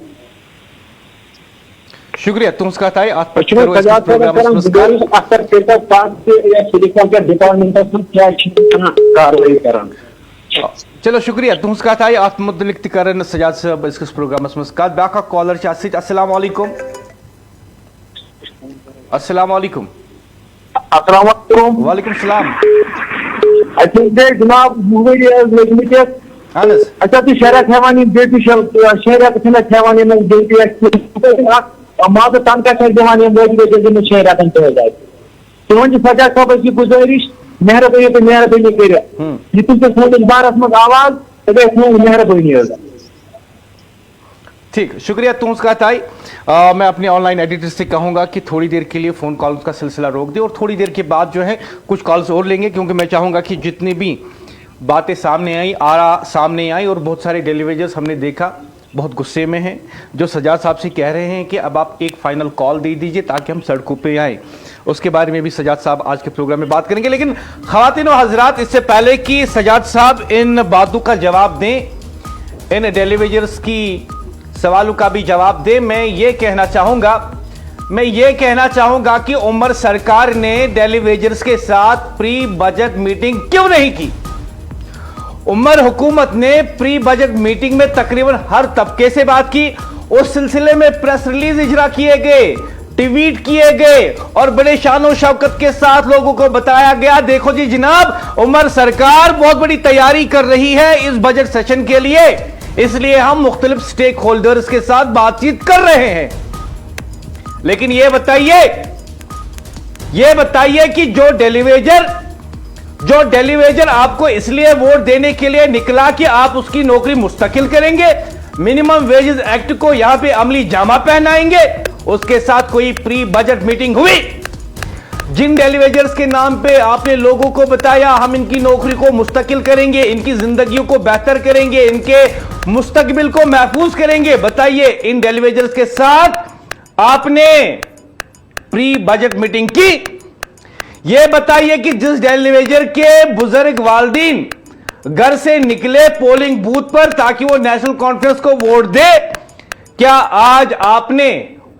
شکریہ تُہنٛز کتھ آیہِ اتھ أسۍ چھِ سجاد صٲبس کران گُزٲرِش اکثر کٔرۍتو پتہٕ تہِ یا سِلِکالچر ڈپارٹمنٹس منٛز کیٛازِ چھِنہٕ کانٛہہ کاروٲیی کران چلو شکریہ تُہنٛز کتھ آیہِ اتھ متعلق تہِ کرن سجاد صٲب أزکِس پروگرامس منٛز کتھ۔ بیٛاکھ اکھ کالر چھِ اتھ سۭتۍ۔ السلام علیکم۔ السلام علیکم۔ السلام علیکم۔ وعلیکم السلام۔ اَسہِ گٔے جناب 2 ؤری حظ لٔگمٕتۍ اہن حظ اَسہِ حظ چھِ 6 رٮ۪تھ ہٮ۪وان یِم ڈیوٹی 6 رٮ۪تھ چھِنہٕ اَسہِ ہٮ۪وان یِم اَسہِ ڈیوٹی اَسہِ مان ژٕ تنخواہ چھِ اَسہِ دِوان یِم وٲتۍ 6 رٮ۪تن تہِ حظ اَسہِ تُہُنٛد چھِ سجاد صٲبس یہِ گُزٲرِش مہربٲنی تہٕ مہربٲنی کٔرِتھ یہِ تُہۍ تہِ سٲنِس بارس منٛز آواز سۄ گٔے تُہٕنٛز مہربٲنی حظ۔ ٹھیک شکریہ تُہنٛز کتھ آئی۔ میں اپنے آن لائن ایڈیٹر سے کہوں گا کہ تھوڑی دیر کے لیے فون کالز کا سلسلہ روک دے اور تھوڑی دیر کے بعد جو ہے کچھ کالز اور لیں گے، کیونکہ میں چاہوں گا کہ جتنی بھی باتیں سامنے آئیں آرا سامنے آئیں اور بہت سارے ڈیلی ویجرز ہم نے دیکھا بہت غصے میں ہیں جو سجاد صاحب سے کہہ رہے ہیں کہ اب آپ ایک فائنل کال دے دیجئے تاکہ ہم سڑکوں پہ آئیں، اس کے بارے میں بھی سجاد صاحب آج کے پروگرام میں بات کریں گے۔ لیکن خواتین و حضرات، اس سے پہلے کہ سجاد صاحب ان باتوں کا جواب دیں، ان ڈیلی ویجرز کی سوالوں کا بھی جواب دے، میں یہ کہنا چاہوں گا کہ عمر سرکار نے ڈیلی ویجرز کے ساتھ پری بجٹ میٹنگ کیوں نہیں کی؟ عمر حکومت نے پری بجٹ میٹنگ میں تقریباً ہر طبقے سے بات کی، اس سلسلے میں پریس ریلیز اجرا کیے گئے، ٹویٹ کیے گئے اور بڑے شان و شوکت کے ساتھ لوگوں کو بتایا گیا دیکھو جی جناب عمر سرکار بہت بڑی تیاری کر رہی ہے اس بجٹ سیشن کے لیے، اس لیے ہم مختلف سٹیک ہولڈرز کے ساتھ بات چیت کر رہے ہیں۔ لیکن یہ بتائیے کہ جو ڈیلی ویجر آپ کو اس لیے ووٹ دینے کے لیے نکلا کہ آپ اس کی نوکری مستقل کریں گے، منیمم ویجز ایکٹ کو یہاں پہ عملی جامہ پہنائیں گے، اس کے ساتھ کوئی پری بجٹ میٹنگ ہوئی؟ جن ڈیلی ویجرز کے نام پہ آپ نے لوگوں کو بتایا ہم ان کی نوکری کو مستقل کریں گے، ان کی زندگیوں کو بہتر کریں گے، ان کے مستقبل کو محفوظ کریں گے، بتائیے ان ڈیلی ویجرز کے ساتھ آپ نے پری بجٹ میٹنگ کی؟ یہ بتائیے کہ جس ڈیلی ویجر کے بزرگ والدین گھر سے نکلے پولنگ بوتھ پر تاکہ وہ نیشنل کانفرنس کو ووٹ دے، کیا آج آپ نے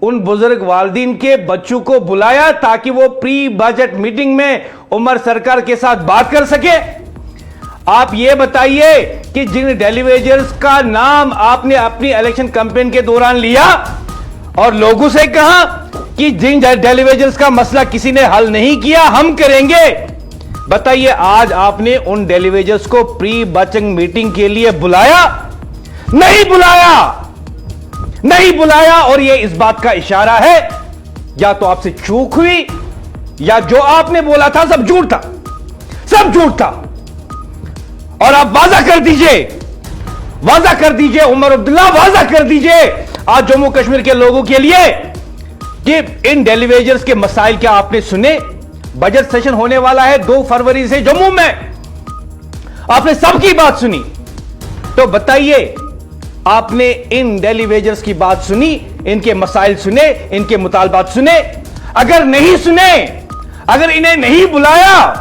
ان بزرگ والدین کے بچوں کو بلایا تاکہ وہ پری بجٹ میٹنگ میں عمر سرکار کے ساتھ بات کر سکے؟ آپ یہ بتائیے کہ جن ڈیلی ویجرز کا نام آپ نے اپنی الیکشن کمپین کے دوران لیا اور لوگوں سے کہا کہ جن ڈیلی ویجرز کا مسئلہ کسی نے حل نہیں کیا ہم کریں گے، بتائیے آج آپ نے ان ڈیلی ویجرز کو پری بجٹ میٹنگ کے لیے بلایا؟ نہیں بلایا اور یہ اس بات کا اشارہ ہے یا تو آپ سے چوک ہوئی یا جو آپ نے بولا تھا سب جھوٹ تھا، اور آپ واضح کر دیجئے عمر عبداللہ، واضح کر دیجئے آج جموں کشمیر کے لوگوں کے لیے کہ ان ڈیلی ویجرز کے مسائل کیا آپ نے سنے؟ بجٹ سیشن ہونے والا ہے 2 فروری سے جموں میں، آپ نے سب کی بات سنی، تو بتائیے آپ نے ان ڈیلی ویجرز کی بات سنی، ان کے مسائل سنے، ان کے مطالبات سنے؟ اگر نہیں سنے، اگر انہیں نہیں بلایا،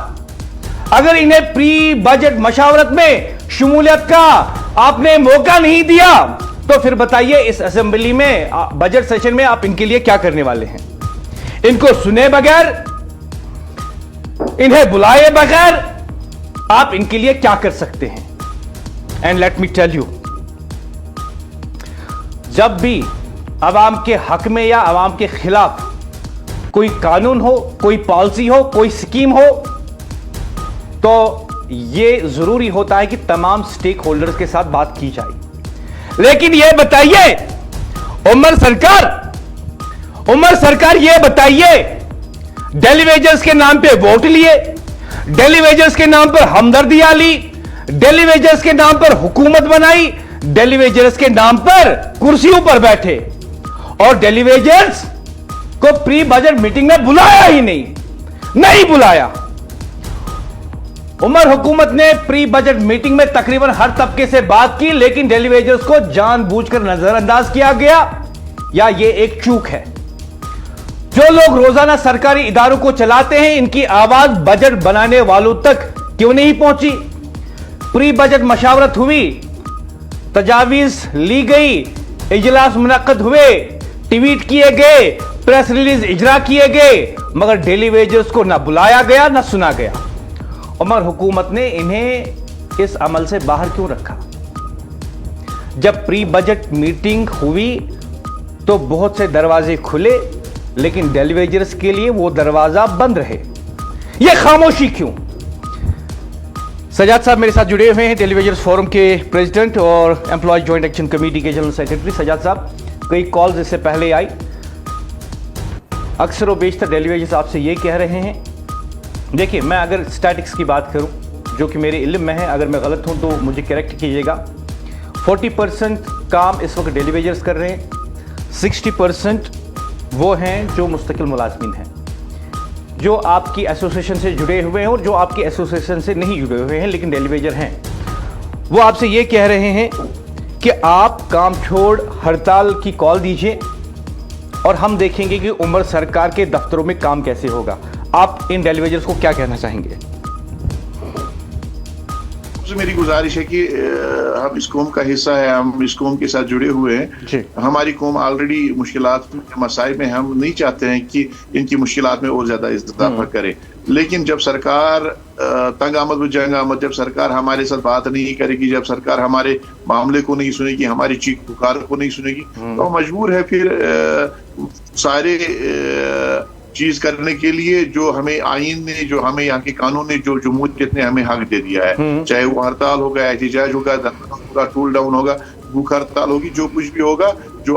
اگر انہیں پری بجٹ مشاورت میں شمولیت کا آپ نے موقع نہیں دیا، تو پھر بتائیے اس اسمبلی میں بجٹ سیشن میں آپ ان کے لیے کیا کرنے والے ہیں؟ ان کو سنے بغیر، انہیں بلائے بغیر آپ ان کے لیے کیا کر سکتے ہیں؟ And let me tell you, जब भी अवाम के हक में या अवाम के खिलाफ कोई कानून हो, कोई पॉलिसी हो, कोई स्कीम हो, तो ये जरूरी होता है कि तमाम स्टेक होल्डर्स के साथ बात की जाए। लेकिन ये बताइए उमर सरकार ये बताइए, डेली वेजर्स के नाम पे वोट लिए, डेली वेजर्स के नाम पर हमदर्दियां ली, डेली वेजर्स के नाम पर हुकूमत बनाई, डेली वेजर्स के नाम पर कुर्सियों पर बैठे, और डेली वेजर्स को प्री बजट मीटिंग में बुलाया ही नहीं बुलाया। उमर हुकूमत ने प्री बजट मीटिंग में तकरीबन हर तबके से बात की, लेकिन डेली वेजर्स को जानबूझकर नजरअंदाज किया गया, या यह एक चूक है? जो लोग रोजाना सरकारी इदारों को चलाते हैं, इनकी आवाज बजट बनाने वालों तक क्यों नहीं पहुंची? प्री बजट मशावरत हुई, तजावीज ली गई, इजलास मुनक्कद हुए, ट्वीट किए गए, प्रेस रिलीज इजरा किए गए, मगर डेली वेजर्स को ना बुलाया गया ना सुना गया। उमर हुकूमत ने इन्हें इस अमल से बाहर क्यों रखा? जब प्री बजट मीटिंग हुई तो बहुत से दरवाजे खुले, लेकिन डेली वेजर्स के लिए वो दरवाजा बंद रहे। ये खामोशी क्यों? सजाद साहब मेरे साथ जुड़े हुए हैं, डेली वेजर्स फोरम के प्रेसिडेंट और एम्प्लॉय जॉइंट एक्शन कमेटी के जनरल सेक्रेटरी। सजाद साहब, कई कॉल्स इससे पहले आई, अक्सर और बेशतर डेली वेजर्स आपसे ये कह रहे हैं, देखिए मैं अगर स्टैटिक्स की बात करूं जो कि मेरे इल्म में है, अगर मैं गलत हूं तो मुझे करेक्ट कीजिएगा, 40% काम इस वक्त डेली वेजर्स कर रहे हैं, 60% वो हैं जो मुस्तकिल मुलाजमीन हैं, जो आपकी एसोसिएशन से जुड़े हुए हैं और जो आपकी एसोसिएशन से नहीं जुड़े हुए हैं लेकिन डेली वेजर हैं। वो आपसे ये कह रहे हैं कि आप काम छोड़ हड़ताल की कॉल दीजिए और हम देखेंगे कि उमर सरकार के दफ्तरों में काम कैसे होगा। आप इन डेली वेजर्स को क्या कहना चाहेंगे? मेरी गुजारिश है कि हम इस कौम का हिस्सा है, हम इस कौम के साथ जुड़े हुए हैं। हमारी कौम ऑलरेडी मुश्किलात मसाइब में, हम नहीं चाहते हैं कि इनकी मुश्किलात में और ज्यादा इजाफा करे। लेकिन जब सरकार तंग आमद व जंग आमद, जब सरकार हमारे साथ बात नहीं करेगी, जब सरकार हमारे मामले को नहीं सुनेगी, हमारी चीख पुकार को नहीं सुनेगी, तो मजबूर है फिर सारे चीज करने के लिए जो हमें आइन ने, जो हमें यहाँ के कानून ने, जो जमहूरियत ने हमें हक दे दिया है, चाहे वो हड़ताल होगा, एहतजाज होगा, धरना होगा, टूल डाउन होगा, भूख हड़ताल होगी, जो कुछ भी होगा, जो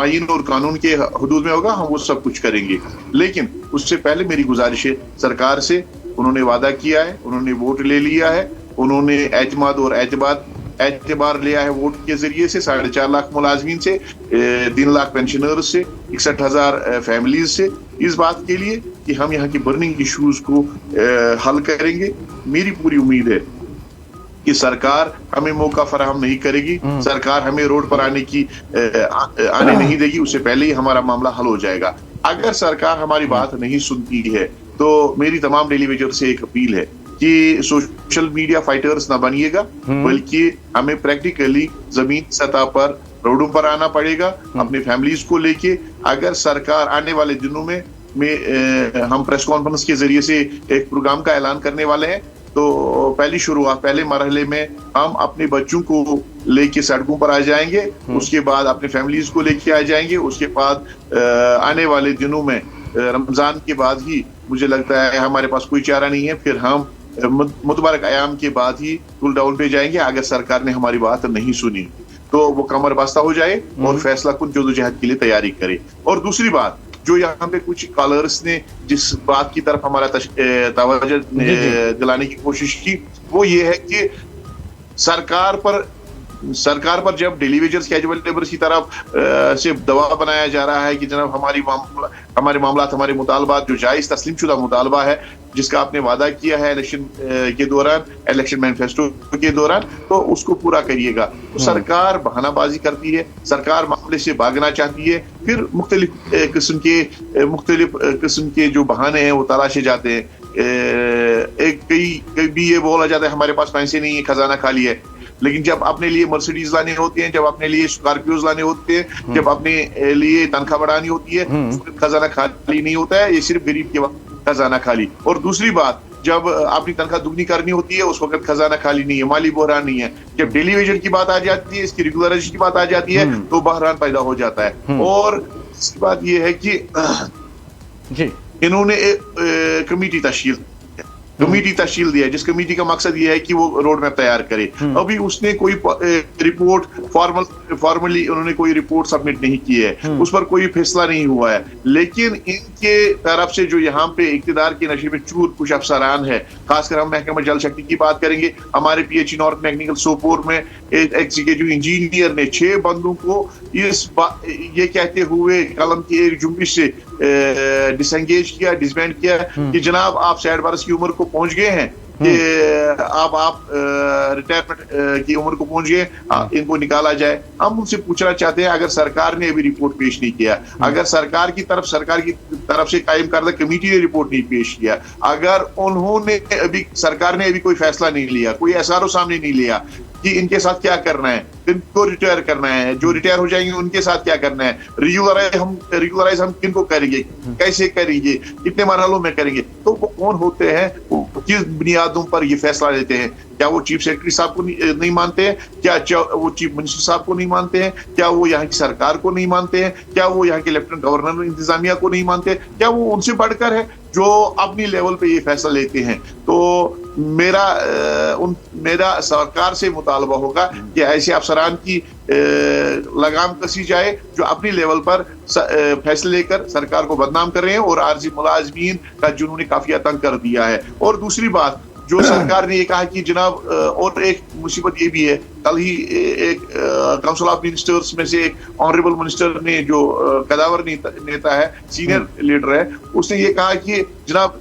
आइन और कानून के हदूद में होगा, हम वो सब कुछ करेंगे। लेकिन उससे पहले मेरी गुजारिश है सरकार से, उन्होंने वादा किया है, उन्होंने वोट ले लिया है, उन्होंने एतमाद और एतबार लिया है वोट के जरिए से 4.5 लाख मुलाजमीन से, 3 लाख पेंशनर्स से, 61,000 फैमिलीज से, इस बात के लिए कि हम यहाँ की बर्निंग इश्यूज को हल करेंगे। मेरी पूरी उम्मीद है कि सरकार हमें मौका फराहम नहीं करेगी, सरकार हमें रोड पर आने नहीं देगी, उससे पहले ही हमारा मामला हल हो जाएगा। अगर सरकार हमारी बात नहीं सुनती है तो मेरी तमाम डेली वेजर से एक अपील है कि सोशल मीडिया फाइटर्स ना बनिएगा, बल्कि हमें प्रैक्टिकली जमीन सतह पर रोडों पर आना पड़ेगा अपने फैमिलीज को लेके। अगर सरकार आने वाले दिनों में हम प्रेस कॉन्फ्रेंस के जरिए से एक प्रोग्राम का ऐलान करने वाले हैं, तो पहली शुरुआत, पहले मरहले में हम अपने बच्चों को लेके सड़कों पर आ जाएंगे, उसके बाद अपने फैमिलीज को लेके आ जाएंगे, उसके बाद आने वाले दिनों में रमजान के बाद ही मुझे लगता है हमारे पास कोई चारा नहीं है, फिर हम मुतबारक आयाम के बाद ही कूल डाउन पे जाएंगे। अगर सरकार ने हमारी बात नहीं सुनी तो वो कमर बस्ता हो जाए और फैसला कुन जदोजहद के लिए तैयारी करे। और दूसरी बात, जो यहाँ पे कुछ कॉलर्स ने जिस बात की तरफ हमारा तवज्जो दिलाने की कोशिश की, वो ये है कि सरकार पर जब डेली वेजर्स कैजुअल लेबर्स की तरफ से दबाव बनाया जा रहा है कि जनाब हमारे मामलात, हमारे मुतालबात जो जायज तस्लीम शुदा मुतालबा है, जिसका आपने वादा किया है इलेक्शन के दौरान, इलेक्शन मैनिफेस्टो के दौरान, तो उसको पूरा करिएगा। तो सरकार बहानाबाजी करती है, सरकार मामले से भागना चाहती है, फिर मुख्तलिफ किस्म के जो बहाने हैं वो तलाशे जाते हैं। कई भी ये बोला जाता है हमारे पास पैसे नहीं है, खजाना खाली है। लेकिन जब अपने लिए मर्सिडीज लाने होते हैं, जब अपने लिए स्कॉर्पियोज लाने होते हैं, जब अपने लिए तनख्वाह बढ़ानी होती है, खजाना खाली नहीं होता है, ये सिर्फ गरीब के खजाना खाली। और दूसरी बात, जब अपनी तनख्वाह दुगनी करनी होती है उस वक्त खजाना खाली नहीं है, माली बहरान नहीं है। जब डेली वेजर की बात आ जाती है, इसकी रेगुलराइजेशन की बात आ जाती है तो बहरान पैदा हो जाता है। और इसकी बात यह है कि इन्होंने एक कमेटी तश्कील दिया है, जिस कमेटी का मकसद ये है कि वो रोड मैप तैयार करे। अभी उसने कोई रिपोर्ट फॉर्मली उन्होंने कोई रिपोर्ट सबमिट नहीं की है, उस पर कोई फैसला नहीं हुआ है। लेकिन इनके तरफ से जो यहाँ पे इक्तिदार के नशे में चूर कुछ अफसरान है, खासकर हम महकमा जल शक्ति की बात करेंगे, हमारे PHE नॉर्थ मैकेनिकल सोपोर में एक एग्जीक्यूटिव इंजीनियर ने 6 बंदों को ये कहते हुए कलम की एक जुम्बिश से डिसएंगेज किया, डिसबैंड किया कि जनाब आप 60 बरस की उम्र को पहुंच गए हैं, कि अब आप रिटायरमेंट की उम्र को पहुंच गए, इनको निकाला जाए। हम उनसे पूछना चाहते हैं, अगर सरकार ने अभी रिपोर्ट पेश नहीं किया, अगर सरकार की तरफ से कायम करदा कमेटी ने रिपोर्ट नहीं पेश किया, अगर उन्होंने सरकार ने अभी कोई फैसला नहीं लिया, कोई SRO सामने नहीं लिया कि इनके साथ क्या करना है, किनको रिटायर करना है, जो रिटायर हो जाएंगे उनके साथ क्या करना है, रेगुलराइज हम किनको करेंगे, कैसे करेंगे, कितने मरहलों में करेंगे, तो वो कौन होते हैं, किस बुनियादों पर ये फैसला लेते हैं। क्या वो चीफ सेक्रेटरी साहब को नहीं मानते हैं, क्या वो चीफ मिनिस्टर साहब को नहीं मानते हैं, क्या वो यहाँ की सरकार को नहीं मानते हैं, क्या वो यहाँ के लेफ्टिनेंट गवर्नर इंतजामिया को नहीं मानते, क्या वो उनसे बढ़कर है जो अपनी लेवल पे ये फैसला लेते हैं। तो मेरा सरकार से मुतालबा होगा कि ऐसे अफसरान की लगाम कसी जाए जो अपनी लेवल पर फैसले लेकर सरकार को बदनाम कर रहे हैं और आरजी मुलाजमीन का जुनून काफिया तंग कर दिया है। और दूसरी बात, जो सरकार ने ये कहा कि जनाब, और एक मुसीबत ये भी है, कल ही एक काउंसिल ऑफ मिनिस्टर्स में से एक ऑनरेबल मिनिस्टर ने, जो कदावर नेता है, सीनियर लीडर है, उसने ये कहा कि जनाब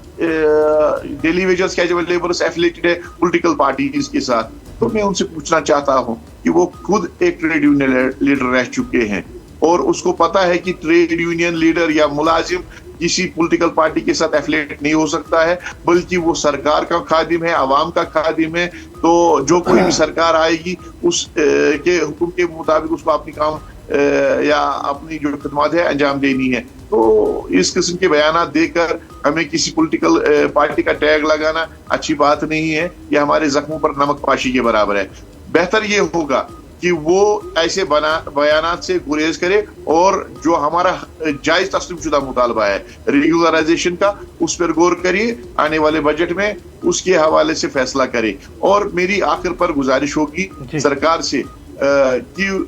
daily wagers casual labours affiliated है पॉलिटिकल पार्टीज के साथ। तो मैं उनसे पूछना चाहता हूं कि वो खुद एक ट्रेड यूनियन लीडर रह चुके हैं और उसको पता है कि ट्रेड यूनियन लीडर या मुलाजिम किसी पॉलिटिकल पार्टी के साथ एफिलिएट नहीं हो सकता है, बल्कि वो सरकार का खादिम है, आवाम का खादिम है। तो जो कोई भी सरकार आएगी उस के हुक्म के मुताबिक उसको अपनी काम या अपनी जो खदमात है अंजाम देनी है। तो इस किस्म के बयानात देकर हमें किसी पॉलिटिकल पार्टी का टैग लगाना अच्छी बात नहीं है, यह हमारे जख्मों पर नमक पाशी के बराबर है। बेहतर ये होगा कि वो ऐसे बयानात से गुरेज करे और जो हमारा जायज तस्लीम शुदा मुतालबा है रेगुलराइजेशन का, उस पर गौर करिए, आने वाले बजट में उसके हवाले से फैसला करे। और मेरी आखिर पर गुजारिश होगी सरकार से कि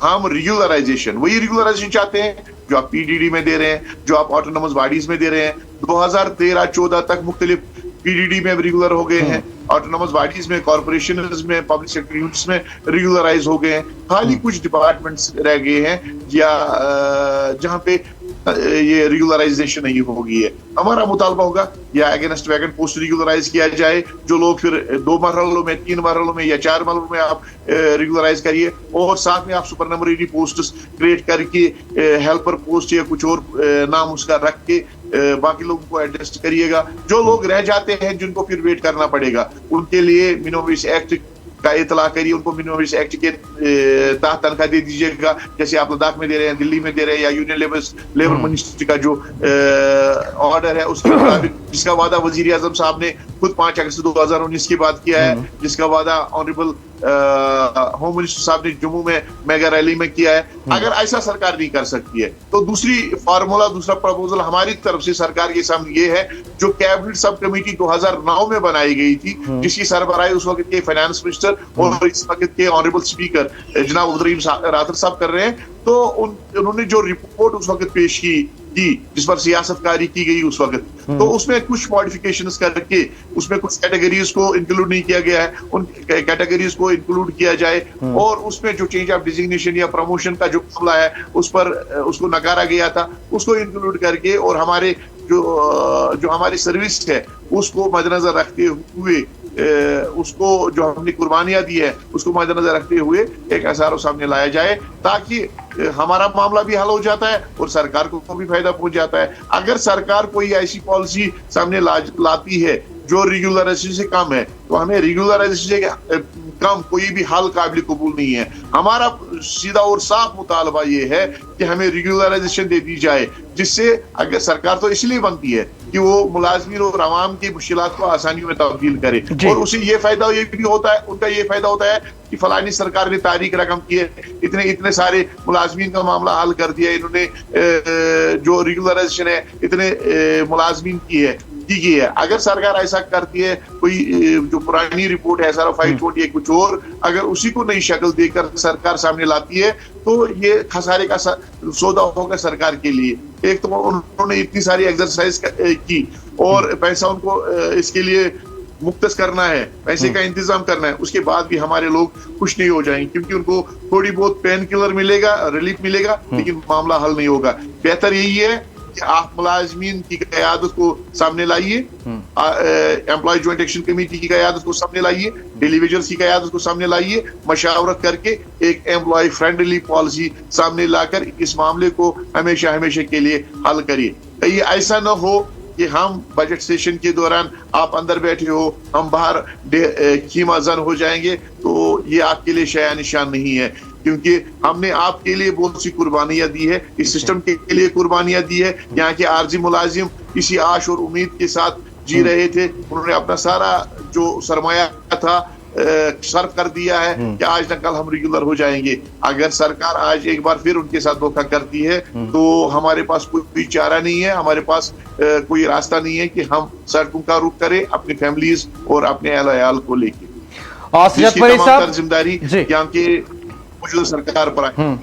हम वही रेगुलराइजेशन चाहते हैं जो आप PDD में दे रहे हैं, जो आप ऑटोनोमस बॉडीज में दे रहे हैं। 2013-14 तक मुख्तलिफ PDD में रेगुलर हो गए हैं, ऑटोनोमस बॉडीज में, कॉर्पोरेशन में, पब्लिक सेक्टर यूनिट्स में रेगुलराइज हो गए हैं। खाली कुछ डिपार्टमेंट्स रह गए हैं या जहां पे ये रेगुलराइजेशन नहीं होगी है। हमारा मुतालबा होगा या अगेंस्ट वैकेंट पोस्ट रेगुलराइज किया जाए, जो लोग फिर 2 मरहलों में, 3 मरहलों में या 4 मरहलों में आप रेगुलराइज करिए, और साथ में आप सुपरनमरी पोस्ट क्रिएट करके हेल्पर पोस्ट या कुछ और नाम उसका रख के बाकी लोगों को एडजस्ट करिएगा। जो लोग रह जाते हैं जिनको फिर वेट करना पड़ेगा, उनके लिए मिनिमम वेज एक्ट का इतला करिए, उनको मिनिमम वेज एक्ट के तहत तनख्वाह दे दीजिएगा, जैसे आप लद्दाख में दे रहे हैं, दिल्ली में दे रहे हैं, या यूनियन लेबर मिनिस्ट्री का जो ऑर्डर है उसके मुताबिक, जिसका वादा वजीर आजम साहब ने खुद 5 अगस्त 2019 की बात किया है, जिसका वादा ऑनरेबल होम मिनिस्टर साहब ने जम्मू में मेगा रैली में किया है। अगर ऐसा सरकार नहीं कर सकती है तो दूसरा प्रपोजल हमारी तरफ से सरकार के सामने ये है, जो कैबिनेट सब कमेटी 2009 में बनाई गई थी, जिसकी सरबराही उस वक्त के फाइनेंस मिनिस्टर और इस वक्त के ऑनरेबल स्पीकर जनाब उद्रीम राथर साहब कर रहे हैं। तो उन्होंने जो रिपोर्ट उस वक्त पेश की जिस पर सियासतकारी की गई उस वक्त, तो उसमें कुछ मॉडिफिकेशंस करके उसमें कुछ कैटेगरीज को इंक्लूड नहीं किया गया है, उन कैटेगरीज को इंक्लूड किया जाए, और उसमें जो चेंज ऑफ डिजिग्नेशन या प्रमोशन का जो मामला है उस पर उसको नकारा गया था, उसको इंक्लूड करके, और हमारे जो हमारी सर्विस है उसको मद्देनजर रखते हुए, उसको जो हमने कुर्बानियां दी है उसको मद्देनजर रखते हुए एक SRO सामने लाया जाए, ताकि हमारा मामला भी हल हो जाता है और सरकार को भी फायदा पहुंच जाता है। अगर सरकार कोई ऐसी पॉलिसी सामने लाती है जो रेगुलराइजेशन से कम है, तो हमें रेगुलराइजेशन से कम कोई भी हल काबिल कबूल नहीं है। हमारा सीधा और साफ मुतालबा ये है कि हमें रेगुलराइजेशन दे दी जाए, जिससे अगर सरकार तो इसलिए बनती है कि वो मुलाजमीन और आवाम की मुश्किलात को आसानियों में तब्दील करे, और उसे ये फायदा ये भी होता है, उनका ये फायदा होता है कि फलानी सरकार ने तारीख रकम की है, इतने सारे मुलाजमीन का मामला हल कर दिया, इन्होंने जो रेगुलराइजेशन है इतने मुलाजमीन की है। अगर सरकार ऐसा करती है, कोई जो पुरानी रिपोर्ट है SRO 520 कुछ और, अगर उसी को नई शक्ल देकर सरकार सामने लाती है तो ये खसारे का सौदा होगा सरकार के लिए। एक तो उन्होंने इतनी सारी एक्सरसाइज की और पैसा उनको इसके लिए मुख्तस करना है, पैसे का इंतजाम करना है, उसके बाद भी हमारे लोग खुश नहीं हो जाएंगे, क्योंकि उनको थोड़ी बहुत पेन किलर मिलेगा, रिलीफ मिलेगा, लेकिन मामला हल नहीं होगा। बेहतर यही है कि आप मुलाजमीन की क़यादत को सामने लाइए, एम्प्लॉय जॉइंट एक्शन कमेटी की क़यादत को सामने लाइए, डेलीवेजर्स की क़यादत को सामने लाइए, मशावरत करके एक एम्प्लॉय फ्रेंडली पॉलिसी सामने लाकर इस मामले को हमेशा के लिए हल करिए। ये ऐसा न हो कि हम बजट सेशन के दौरान आप अंदर बैठे हो, हम बाहर खीमा जन हो जाएंगे, तो ये आपके लिए शया निशान नहीं है, क्योंकि हमने आपके लिए बहुत सी कुर्बानियां दी है, इस सिस्टम के लिए कुर्बानियां दी है। यहाँ के आर्जी मुलाजिम इसी आश और उम्मीद के साथ जी रहे थे, उन्होंने अपना सारा जो सरमाया था सर्व कर दिया है कि आज न कल हम रेगुलर हो जाएंगे। अगर सरकार आज एक बार फिर उनके साथ धोखा करती है तो हमारे पास कोई चारा नहीं है, हमारे पास कोई रास्ता नहीं है कि हम सड़कों का रुख करें अपनी फैमिलीज और अपने अहल को लेके। जिम्मेदारी यहाँ के मौजूदा सरकार पर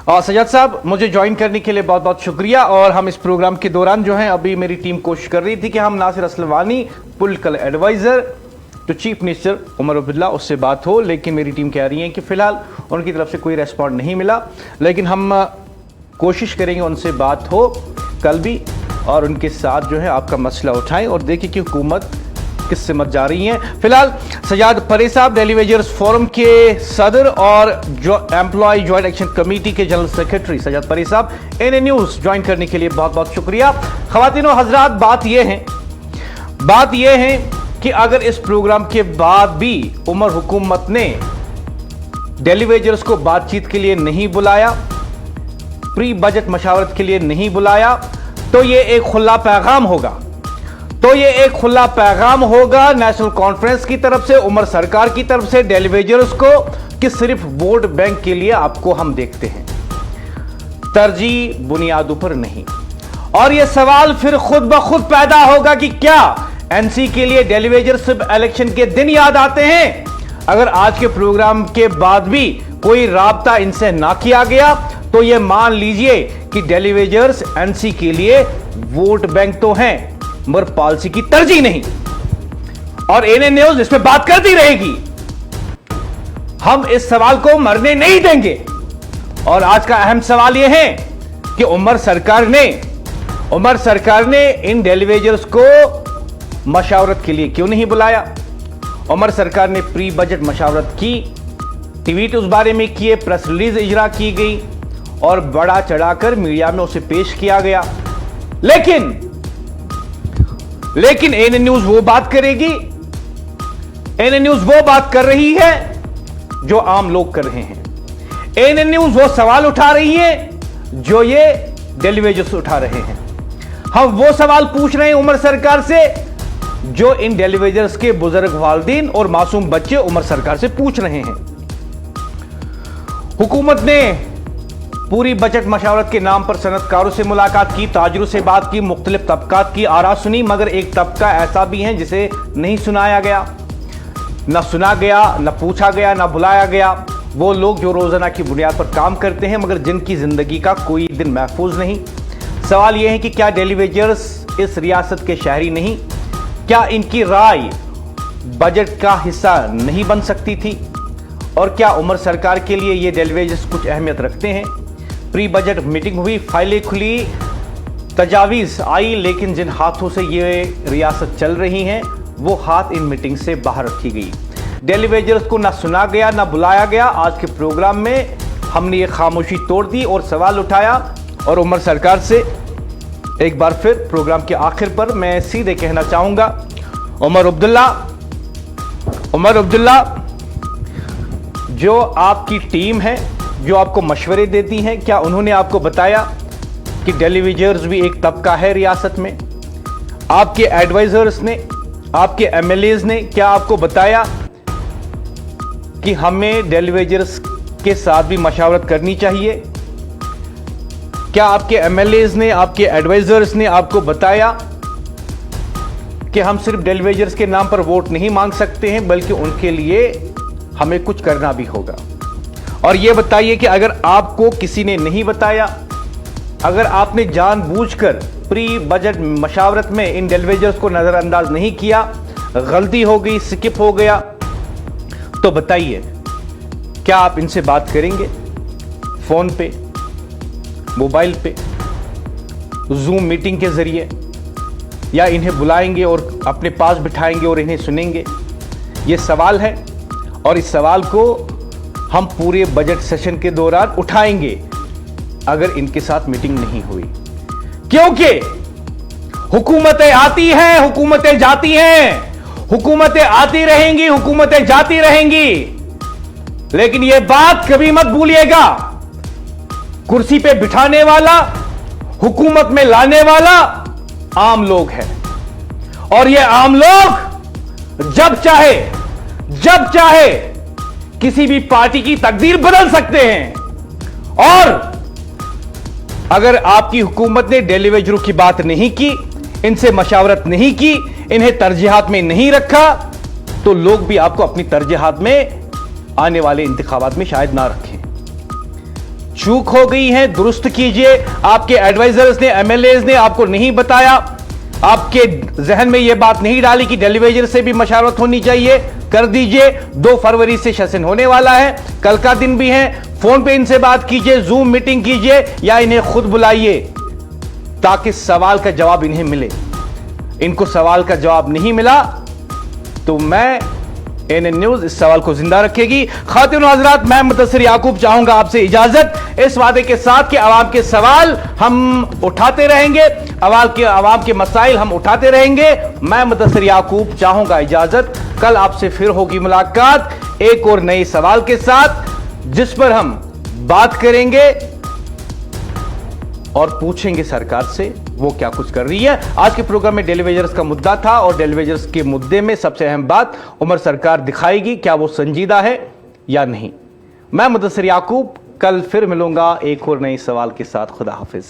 और सज्जाद साहब, मुझे ज्वाइन करने के लिए बहुत बहुत शुक्रिया। और हम इस प्रोग्राम के दौरान जो है, अभी मेरी टीम कोशिश कर रही थी कि हम नासिर असलवानी पॉलिटिकल एडवाइजर तो चीफ मिनिस्टर उमर अब्दुल्ला उससे बात हो, लेकिन मेरी टीम कह रही है कि फिलहाल उनकी तरफ से कोई रेस्पॉन्ड नहीं मिला, लेकिन हम कोशिश करेंगे उनसे बात हो कल भी और उनके साथ जो है आपका मसला उठाएं और देखें कि हुकूमत किस सिमत जा रही है। फिलहाल सजाद परेज साहब डेली वेजर्स फोरम के सदर और जो एम्प्लॉय जॉइंट एक्शन कमेटी के जनरल सेक्रेटरी सजाद परेज साहब एनए न्यूज़ ज्वाइन करने के लिए बहुत बहुत शुक्रिया। ख़वातीन और हजरात, बात यह है कि अगर इस प्रोग्राम के बाद भी उमर हुकूमत ने डेली वेजर्स को बातचीत के लिए नहीं बुलाया, प्री बजट मशावरत के लिए नहीं बुलाया, तो ये एक खुला पैगाम होगा नेशनल कॉन्फ्रेंस की तरफ से, उमर सरकार की तरफ से डेली वेजर्स को कि सिर्फ वोट बैंक के लिए आपको हम देखते हैं, तरजीह बुनियादों पर नहीं। और यह सवाल फिर खुद ब खुद पैदा होगा कि क्या एनसी के लिए डेली वेजर्स सिर्फ इलेक्शन के दिन याद आते हैं? अगर आज के प्रोग्राम के बाद भी कोई राब्ता इनसे ना किया गया तो यह मान लीजिए कि डेली वेजर्स एनसी के लिए वोट बैंक तो हैं मगर पॉलिसी की तरजीह नहीं। और एनए न्यूज़ इस पे बात करती रहेगी, हम इस सवाल को मरने नहीं देंगे। और आज का अहम सवाल यह है कि उमर सरकार ने इन डेली वेजर्स को मशावरत के लिए क्यों नहीं बुलाया? उमर सरकार ने प्री बजट मशावरत की, ट्वीट उस बारे में किए, प्रेस रिलीज इजरा की गई और बड़ा चढ़ाकर मीडिया में उसे पेश किया गया। लेकिन एनए न्यूज़ वो बात करेगी, एनए न्यूज़ वो बात कर रही है जो आम लोग कर रहे हैं। एनए न्यूज़ वो सवाल उठा रही है जो ये डेली वेजर्स उठा रहे हैं। हम वो सवाल पूछ रहे हैं उमर सरकार से जो इन डेली वेजर्स के बुजुर्ग वालिदैन और मासूम बच्चे उमर सरकार से पूछ रहे हैं। हुकूमत ने पूरी बजट मशावरत के नाम पर सनतकारों से मुलाकात की, ताजरों से बात की, मुख्तलिफ तबकात की आरा सुनी, मगर एक तबका ऐसा भी है जिसे नहीं सुनाया गया, न सुना गया, न पूछा गया, न बुलाया गया। वो लोग जो रोजाना की बुनियाद पर काम करते हैं मगर जिनकी जिंदगी का कोई दिन महफूज नहीं। सवाल यह है कि क्या डेली वेजर्स इस रियासत के शहरी नहीं? क्या इनकी राय बजट का हिस्सा नहीं बन सकती थी? और क्या उमर सरकार के लिए ये डेली वेजर्स कुछ अहमियत रखते हैं? प्री बजट मीटिंग हुई, फाइलें खुली, तजावीज़ आई, लेकिन जिन हाथों से ये रियासत चल रही हैं वो हाथ इन मीटिंग से बाहर रखी गई। डेली वेजर्स को ना सुना गया, ना बुलाया गया। आज के प्रोग्राम में हमने ये खामोशी तोड़ दी और सवाल उठाया। और उमर सरकार से एक बार फिर प्रोग्राम के आखिर पर मैं सीधे कहना चाहूँगा, उमर अब्दुल्ला, जो आपकी टीम है, जो आपको मशवरे देती है, क्या उन्होंने आपको बताया कि टेलीविजर्स भी एक तबका है रियासत में। आपके एडवाइजर्स ने, आपके एमएलएज ने क्या आपको बताया कि हमें टेलीविजर्स के साथ भी मशावरत करनी चाहिए? क्या आपके एमएलएज ने, आपके एडवाइजर्स ने आपको बताया कि हम सिर्फ टेलीविजर्स के नाम पर वोट नहीं मांग सकते हैं, बल्कि उनके लिए हमें कुछ करना भी होगा? और यह बताइए कि अगर आपको किसी ने नहीं बताया, अगर आपने जानबूझकर प्री बजट मशावरत में इन टेलीविजर्स को नजरअंदाज नहीं किया, गलती हो गई, स्किप हो गया, तो बताइए क्या आप इनसे बात करेंगे? फोन पे, मोबाइल पे, जूम मीटिंग के जरिए, या इन्हें बुलाएंगे और अपने पास बिठाएंगे और इन्हें सुनेंगे? ये सवाल है और इस सवाल को हम पूरे बजट सेशन के दौरान उठाएंगे अगर इनके साथ मीटिंग नहीं हुई, क्योंकि हुकूमतें आती हैं, हुकूमतें जाती हैं, हुकूमतें आती रहेंगी, हुकूमतें जाती रहेंगी, लेकिन यह बात कभी मत भूलिएगा, कुर्सी पे बिठाने वाला, हुकूमत में लाने वाला आम लोग हैं। और ये आम लोग जब चाहे किसी भी पार्टी की तकदीर बदल सकते हैं। और अगर आपकी हुकूमत ने टेलीविजरों की बात नहीं की, इनसे मशावरत नहीं की, इन्हें तरजीहात में नहीं रखा, तो लोग भी आपको अपनी तरजीहात में आने वाले इंतखाबात में शायद ना रखें। चूक हो गई है, दुरुस्त कीजिए। आपके एडवाइजर्स ने, एमएलएज ने आपको नहीं बताया, आपके जहन में यह बात नहीं डाली कि टेलीविजन से भी मशावरत होनी चाहिए, कर दीजिए। 2 फरवरी से सेशन होने वाला है, कल का दिन भी है। फोन पे इनसे बात कीजिए, जूम मीटिंग कीजिए, या इन्हें खुद बुलाइए ताकि सवाल का जवाब इन्हें मिले। इनको सवाल का जवाब नहीं मिला तो मैं एएनएन न्यूज इस सवाल को जिंदा रखेगी। खातिन और हजरात, मैं मुदस्सिर याकूब चाहूंगा आपसे इजाजत, इस वादे के साथ कि आवाम के सवाल हम उठाते रहेंगे, आवाम के मसाइल हम उठाते रहेंगे। मैं मुदस्सिर याकूब चाहूंगा इजाजत। कल आपसे फिर होगी मुलाकात एक और नए सवाल के साथ, जिस पर हम बात करेंगे और पूछेंगे सरकार से वो क्या कुछ कर रही है। आज के प्रोग्राम में टेलीविजर्स का मुद्दा था और टेलीविजर्स के मुद्दे में सबसे अहम बात उमर सरकार दिखाएगी क्या वो संजीदा है या नहीं। मैं मुदस्सिर याकूब, कल फिर मिलूंगा एक और नए सवाल के साथ। खुदा हाफिज।